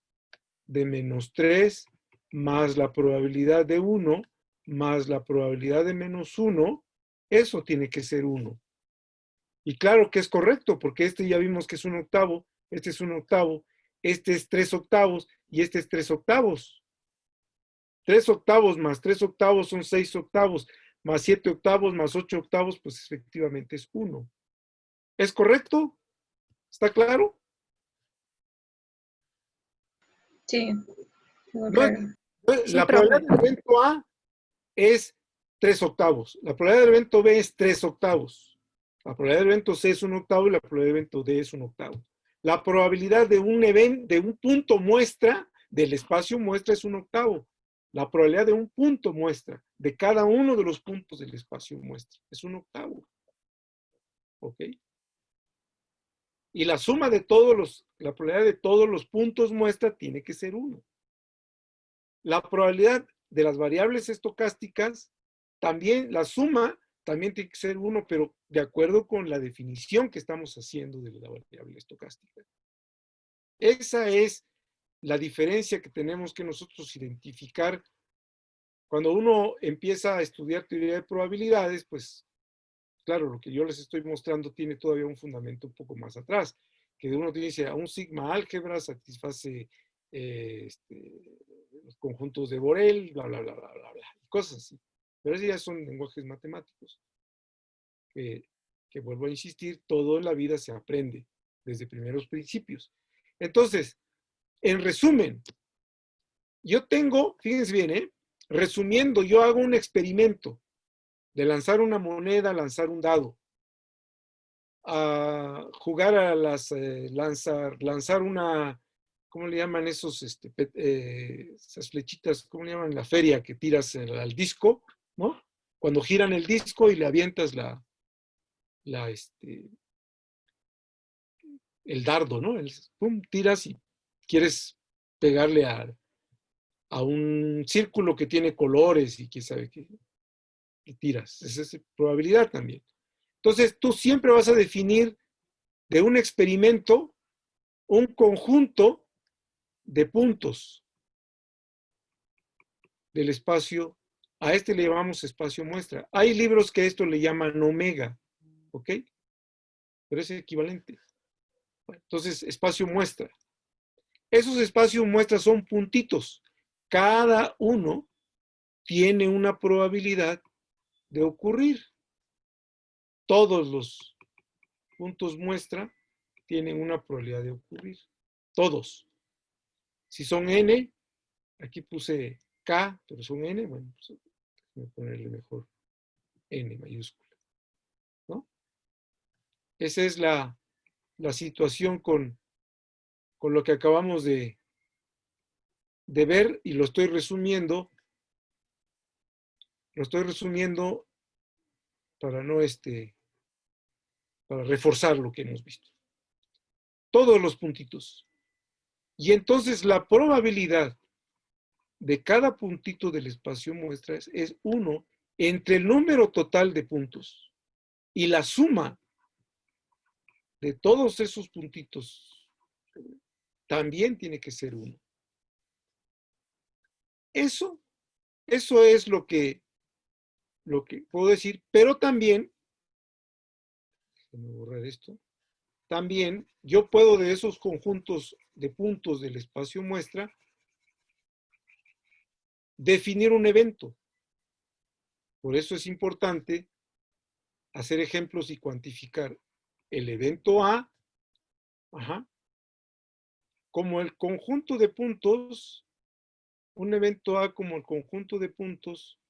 S1: de -3 más la probabilidad de 1 más la probabilidad de -1, eso tiene que ser 1. Y claro que es correcto, porque este ya vimos que es 1/8, este es 1/8, este es 3/8 y este es 3/8. 3/8 más 3/8 son 6/8, más 7/8 más 8/8, pues efectivamente es 1. ¿Es correcto? ¿Está claro?
S2: Sí, muy
S1: No,
S2: claro. Sí,
S1: la probabilidad
S2: profe.
S1: del evento A es 3/8. La probabilidad del evento B es 3/8. La probabilidad del evento C es 1/8 y la probabilidad del evento D es 1/8. La probabilidad de un punto muestra del espacio muestra es 1/8. La probabilidad de un punto muestra de cada uno de los puntos del espacio muestra es 1/8. ¿Ok? Y la suma de la probabilidad de todos los puntos muestra tiene que ser 1. La probabilidad de las variables estocásticas, también la suma también tiene que ser 1, pero de acuerdo con la definición que estamos haciendo de la variable estocástica. Esa es la diferencia que tenemos que nosotros identificar. Cuando uno empieza a estudiar teoría de probabilidades, pues claro, lo que yo les estoy mostrando tiene todavía un fundamento un poco más atrás, que uno dice, a un sigma álgebra satisface los conjuntos de Borel, bla, bla, bla, bla, bla, bla, cosas así. Pero esos ya son lenguajes matemáticos, que vuelvo a insistir, todo en la vida se aprende desde primeros principios. Entonces, en resumen, yo tengo, fíjense bien, resumiendo, yo hago un experimento de lanzar una moneda, lanzar un dado, a jugar a lanzar una, ¿cómo le llaman esos, esas flechitas, ¿cómo le llaman? La feria que tiras al disco, ¿no? cuando giran el disco y le avientas el dardo, ¿no? Pum, tiras y quieres pegarle a un círculo que tiene colores y quién sabe qué, y tiras. Esa es probabilidad también. Entonces, tú siempre vas a definir de un experimento un conjunto de puntos del espacio. A este le llamamos espacio muestra. Hay libros que esto le llaman omega, ¿ok? Pero es equivalente. Bueno, entonces, espacio muestra. Esos espacios muestra son puntitos. Cada uno tiene una probabilidad de ocurrir. Todos los puntos muestra tienen una probabilidad de ocurrir. Todos. Si son n, aquí puse k, pero son n, bueno, pues voy a ponerle mejor n mayúscula, ¿no? Esa es la situación con lo que acabamos de ver y lo estoy resumiendo para no para reforzar lo que hemos visto. Todos los puntitos. Y entonces la probabilidad de cada puntito del espacio muestra es 1 entre el número total de puntos y la suma de todos esos puntitos también tiene que ser 1. Eso es lo que puedo decir, pero también, déjame borrar esto, también yo puedo de esos conjuntos de puntos del espacio muestra definir un evento. Por eso es importante hacer ejemplos y cuantificar el evento A, como el conjunto de puntos, un evento A como el conjunto de puntos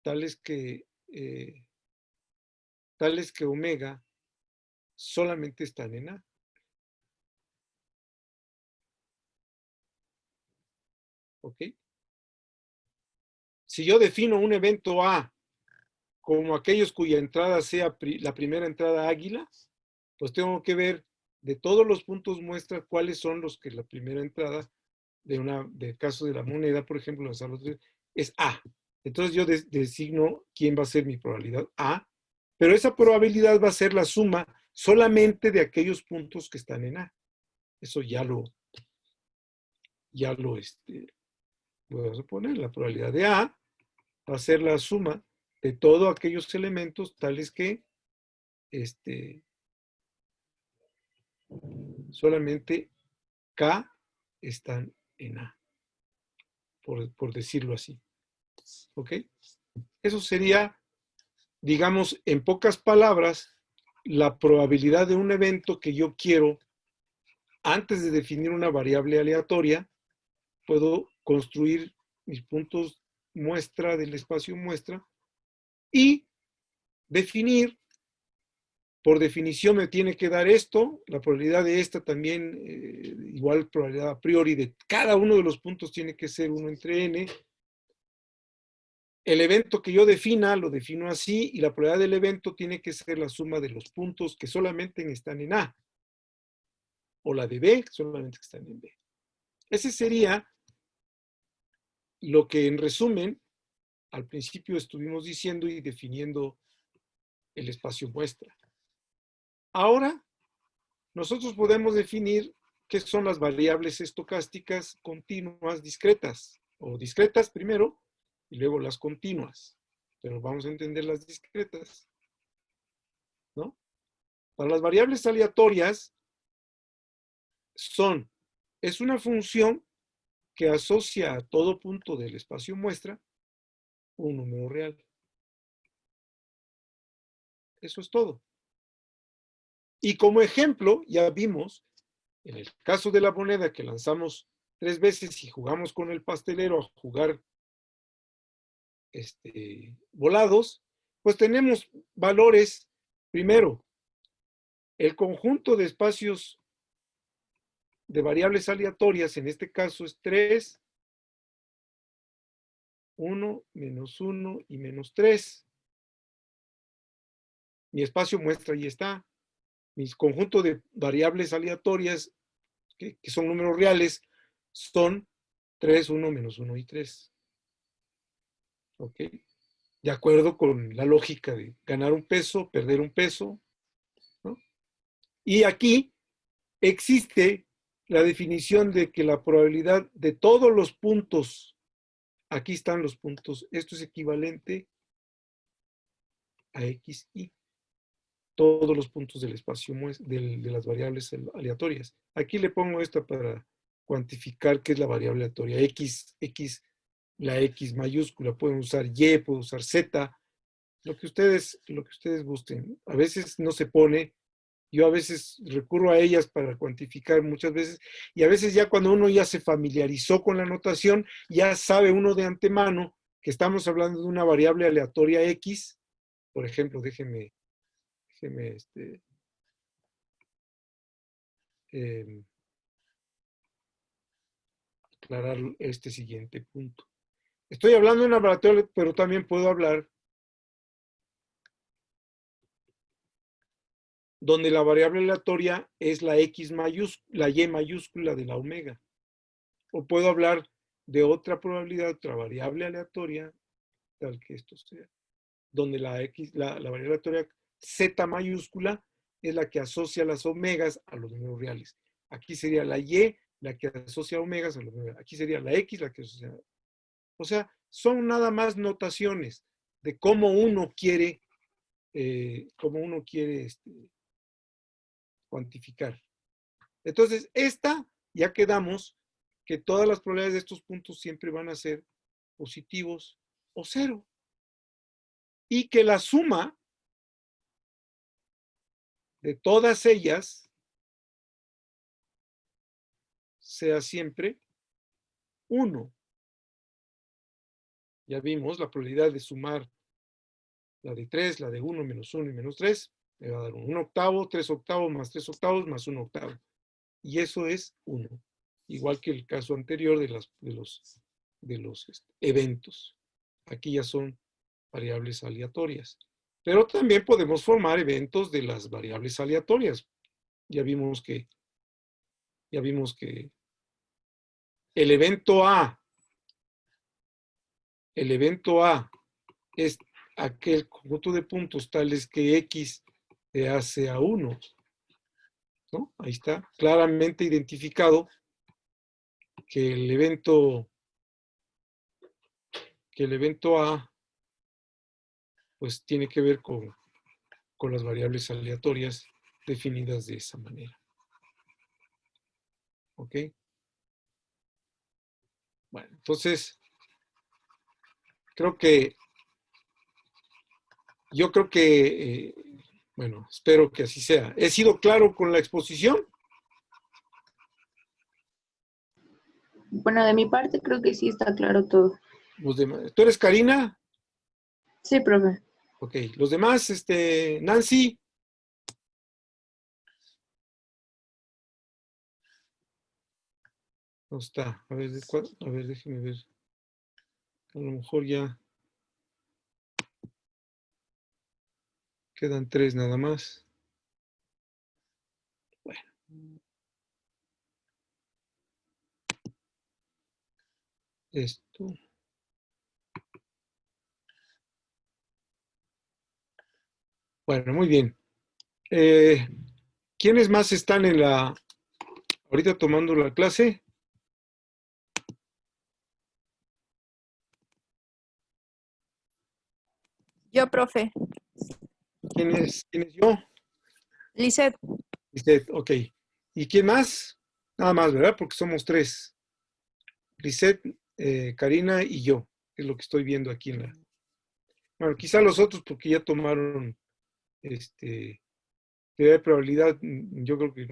S1: tales que omega solamente están en A. ¿Ok? Si yo defino un evento A como aquellos cuya entrada sea la primera entrada águila, pues tengo que ver de todos los puntos muestra cuáles son los que la primera entrada del caso de la moneda, por ejemplo, es A. Entonces yo designo quién va a ser mi probabilidad A, pero esa probabilidad va a ser la suma solamente de aquellos puntos que están en A. Eso ya lo voy a suponer. La probabilidad de A va a ser la suma de todos aquellos elementos tales que solamente K están en A, por decirlo así. ¿Ok? Eso sería, digamos, en pocas palabras, la probabilidad de un evento que yo quiero, antes de definir una variable aleatoria, puedo construir mis puntos muestra del espacio muestra y definir, por definición me tiene que dar esto, la probabilidad de esta también, igual probabilidad a priori de cada uno de los puntos tiene que ser 1 entre n. El evento que yo defina, lo defino así, y la probabilidad del evento tiene que ser la suma de los puntos que solamente están en A, o la de B, que solamente están en B. Ese sería lo que, en resumen, al principio estuvimos diciendo y definiendo el espacio muestra. Ahora, nosotros podemos definir qué son las variables estocásticas continuas discretas, o discretas primero, y luego las continuas. Pero vamos a entender las discretas, ¿no? Para las variables aleatorias es una función que asocia a todo punto del espacio muestra un número real. Eso es todo. Y como ejemplo, ya vimos, en el caso de la moneda que lanzamos 3 veces y jugamos con el pastelero a jugar volados, pues tenemos valores, primero, el conjunto de espacios de variables aleatorias, en este caso es 3, 1, menos 1 y menos 3. Mi espacio muestra, ahí está. Mis conjuntos de variables aleatorias, que son números reales, son 3, 1, menos 1 y 3. ¿Ok? De acuerdo con la lógica de ganar un peso, perder un peso, ¿no? Y aquí existe la definición de que la probabilidad de todos los puntos, aquí están los puntos, esto es equivalente a xy, todos los puntos del espacio de las variables aleatorias. Aquí le pongo esta para cuantificar qué es la variable aleatoria. La X mayúscula, pueden usar Y, pueden usar Z, lo que ustedes gusten. A veces no se pone, yo a veces recurro a ellas para cuantificar muchas veces, y a veces ya cuando uno ya se familiarizó con la notación, ya sabe uno de antemano que estamos hablando de una variable aleatoria X. Por ejemplo, déjeme aclarar este siguiente punto. Estoy hablando de una variable, pero también puedo hablar donde la variable aleatoria es la X mayúscula, la Y mayúscula de la omega. O puedo hablar de otra probabilidad, otra variable aleatoria, tal que esto sea, donde la variable aleatoria Z mayúscula es la que asocia las omegas a los números reales. Aquí sería la Y la que asocia omegas a los números reales. Aquí sería la X la que asocia. O sea, son nada más notaciones de cómo uno quiere cuantificar. Entonces, ya quedamos que todas las probabilidades de estos puntos siempre van a ser positivos o cero. Y que la suma de todas ellas sea siempre 1. Ya vimos la probabilidad de sumar la de 3, la de 1, menos 1 y menos 3, me va a dar 1 octavo, 3 octavos, más 3 octavos, más 1 octavo. Y eso es 1. Igual que el caso anterior de los eventos. Aquí ya son variables aleatorias. Pero también podemos formar eventos de las variables aleatorias. Ya vimos que el evento A es aquel conjunto de puntos tales que X se hace a 1. ¿No? Ahí está claramente identificado que el evento A pues tiene que ver con las variables aleatorias definidas de esa manera. ¿Ok? Bueno, entonces, yo creo que, bueno, espero que así sea. ¿He sido claro con la exposición?
S2: Bueno, de mi parte creo que sí está claro todo.
S1: Los demás. ¿Tú eres Karina?
S2: Sí, profe.
S1: Ok. Los demás, Nancy. No está. A ver, déjeme ver. A lo mejor ya quedan 3 nada más. Bueno. Esto. Bueno, muy bien. ¿Quiénes más están ahorita tomando la clase?
S3: Yo, profe.
S1: ¿Quién es yo?
S3: Lisette.
S1: Lisette, ok. ¿Y quién más? Nada más, ¿verdad? Porque somos 3. Lisette, Karina y yo. Es lo que estoy viendo aquí en la... Bueno, quizá los otros porque ya tomaron teoría de probabilidad. Yo creo que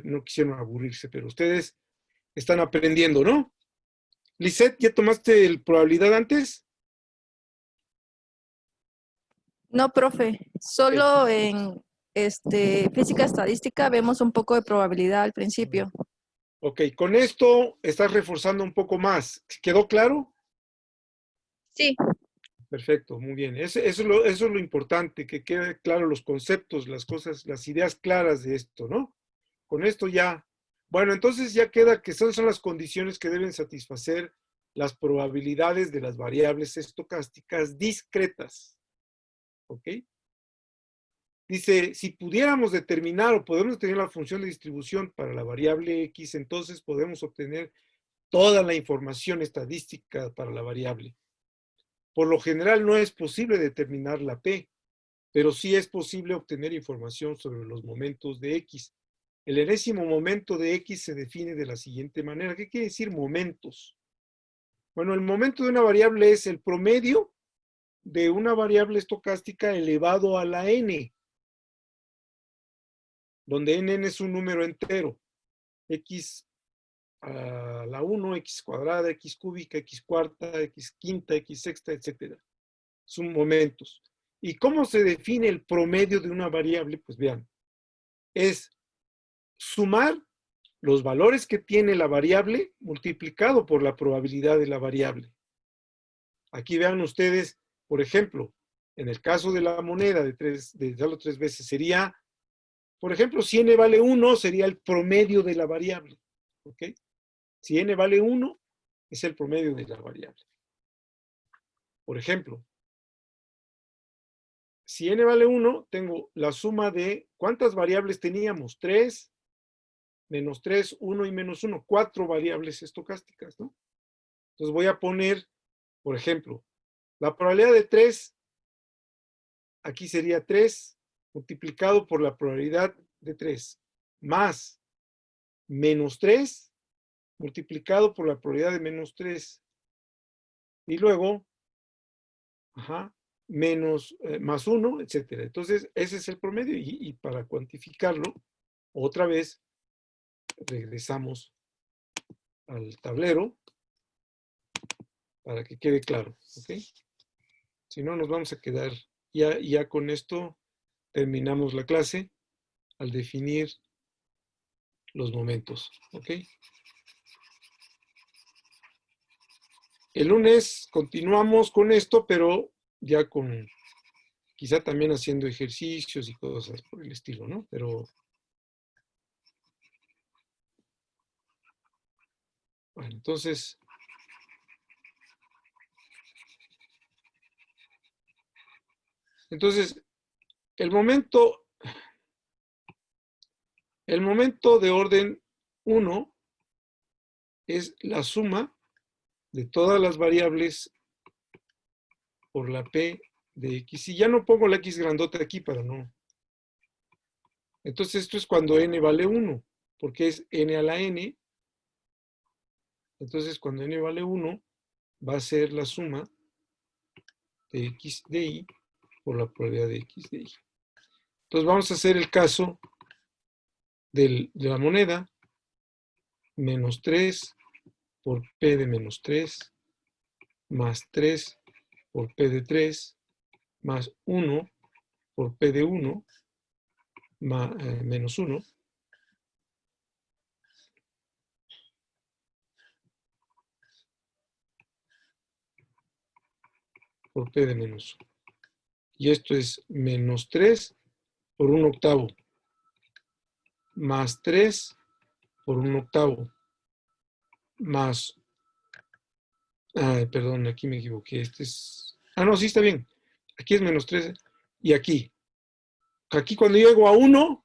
S1: no quisieron aburrirse, pero ustedes están aprendiendo, ¿no? Lisette, ¿ya tomaste el probabilidad antes?
S3: No, profe. Solo en física estadística vemos un poco de probabilidad al principio.
S1: Ok, con esto estás reforzando un poco más. ¿Quedó claro?
S3: Sí.
S1: Perfecto, muy bien. Eso es lo importante, que quede claro los conceptos, las cosas, las ideas claras de esto, ¿no? Con esto ya. Bueno, entonces ya queda que son las condiciones que deben satisfacer las probabilidades de las variables estocásticas discretas. ¿Ok? Dice, si pudiéramos determinar o podemos determinar la función de distribución para la variable X, entonces podemos obtener toda la información estadística para la variable. Por lo general no es posible determinar la P, pero sí es posible obtener información sobre los momentos de X. El enésimo momento de X se define de la siguiente manera. ¿Qué quiere decir momentos? Bueno, el momento de una variable es el promedio de una variable estocástica elevado a la n, donde n es un número entero. X a la 1, X cuadrada, X cúbica, X cuarta, X quinta, X sexta, etc. Son momentos. ¿Y cómo se define el promedio de una variable? Pues vean, es sumar los valores que tiene la variable multiplicado por la probabilidad de la variable. Aquí vean ustedes, por ejemplo, en el caso de la moneda de darlo 3 veces, sería, por ejemplo, si n vale 1, sería el promedio de la variable. ¿Ok? Si n vale 1, es el promedio de la variable. Por ejemplo, si n vale 1, tengo la suma de, ¿cuántas variables teníamos? 3, menos 3, 1 y menos 1. 4 variables estocásticas, ¿no? Entonces voy a poner, por ejemplo, la probabilidad de 3, aquí sería 3 multiplicado por la probabilidad de 3, más menos 3 multiplicado por la probabilidad de menos 3. Y luego, menos, más 1, etcétera. Entonces, ese es el promedio. Y para cuantificarlo, otra vez, regresamos al tablero para que quede claro. ¿Ok? Si no, nos vamos a quedar, ya con esto terminamos la clase al definir los momentos. ¿Ok? El lunes continuamos con esto, pero ya con, quizá también haciendo ejercicios y cosas por el estilo, ¿no? Pero, bueno, entonces, el momento de orden 1 es la suma de todas las variables por la P de X. Y ya no pongo la X grandota aquí para no. Entonces esto es cuando n vale 1, porque es n a la n. Entonces cuando n vale 1, va a ser la suma de X de Y por la probabilidad de X de Y. Entonces vamos a hacer el caso de la moneda, menos 3 por P de menos 3, más 3 por P de 3, más 1 por P de 1, menos 1, por P de menos 1. Y esto es menos 3 por 1 octavo, más 3 por 1 octavo, más, perdón, aquí me equivoqué, este es, no, sí está bien, aquí es menos 3, y aquí cuando llego a 1,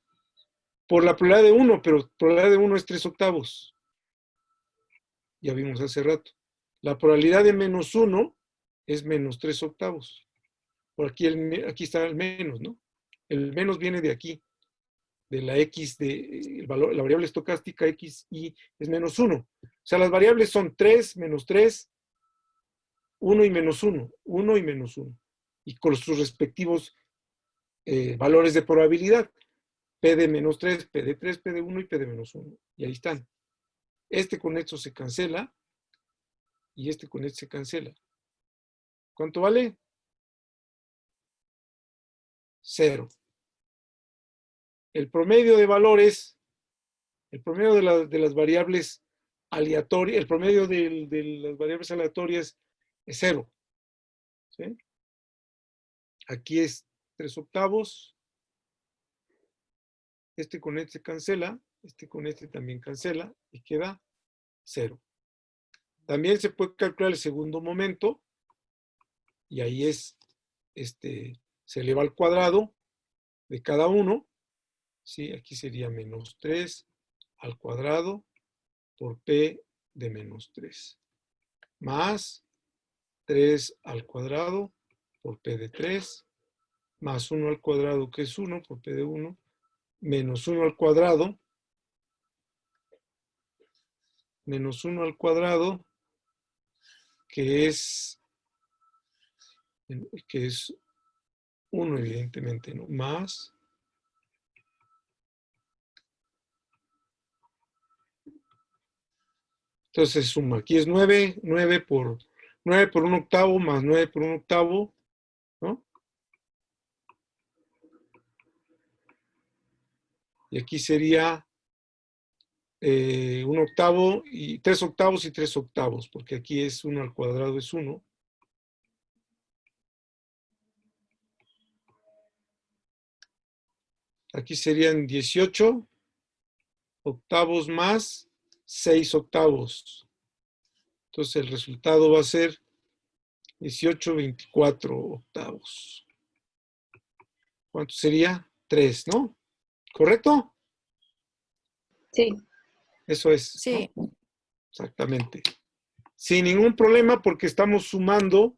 S1: por la probabilidad de 1, pero la probabilidad de 1 es 3 octavos, ya vimos hace rato. La probabilidad de menos 1 es menos 3 octavos. Por aquí, aquí está el menos, ¿no? El menos viene de aquí, de la X, el valor, la variable estocástica X, y es menos 1. O sea, las variables son 3, menos 3, 1 y menos 1, 1 y menos 1. Y con sus respectivos valores de probabilidad. P de menos 3, P de 3, P de 1 y P de menos 1. Y ahí están. Este con esto se cancela y este con este se cancela. ¿Cuánto vale? 0. El promedio de valores, el promedio de las variables aleatorias, el promedio de las variables aleatorias es 0. ¿sí? Aquí es 3/8. Este con este cancela, este con este también cancela y queda 0. También se puede calcular el segundo momento y ahí es, se eleva al cuadrado de cada uno, ¿sí? Aquí sería menos 3 al cuadrado por P de menos 3, más 3 al cuadrado por P de 3, más 1 al cuadrado, que es 1 por P de 1, menos 1 al cuadrado, menos 1 al cuadrado, que es 1, evidentemente, ¿no? Más, entonces suma, aquí es 9, 9 por 1/8 más 9 por 1/8, ¿no? Y aquí sería 1/8 y 3/8 y 3/8, porque aquí es 1 al cuadrado es 1. Aquí serían 18 octavos más 6 octavos. Entonces el resultado va a ser 18/24 octavos. ¿Cuánto sería? 3, ¿no? ¿Correcto?
S2: Sí.
S1: Eso es.
S3: Sí.
S1: ¿no? Exactamente. Sin ningún problema porque estamos sumando,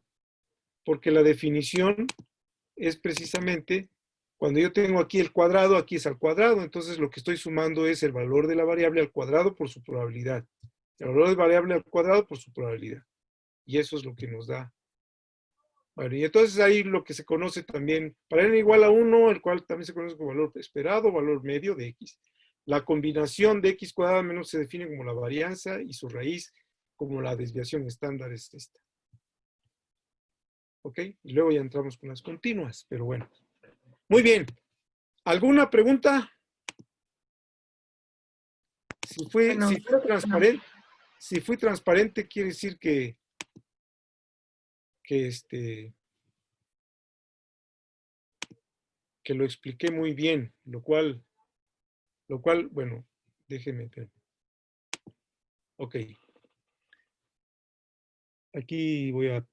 S1: porque la definición es precisamente cuando yo tengo aquí el cuadrado, aquí es al cuadrado, entonces lo que estoy sumando es el valor de la variable al cuadrado por su probabilidad. El valor de variable al cuadrado por su probabilidad. Y eso es lo que nos da. Bueno, y entonces ahí lo que se conoce también, para n igual a 1, el cual también se conoce como valor esperado, valor medio de x. La combinación de x cuadrado menos se define como la varianza y su raíz como la desviación estándar es esta. ¿Ok? Y luego ya entramos con las continuas, pero bueno. Muy bien. ¿Alguna pregunta? Si fui transparente, si fui transparente, quiere decir que lo expliqué muy bien, lo cual, bueno, déjeme ver. Ok. Aquí voy a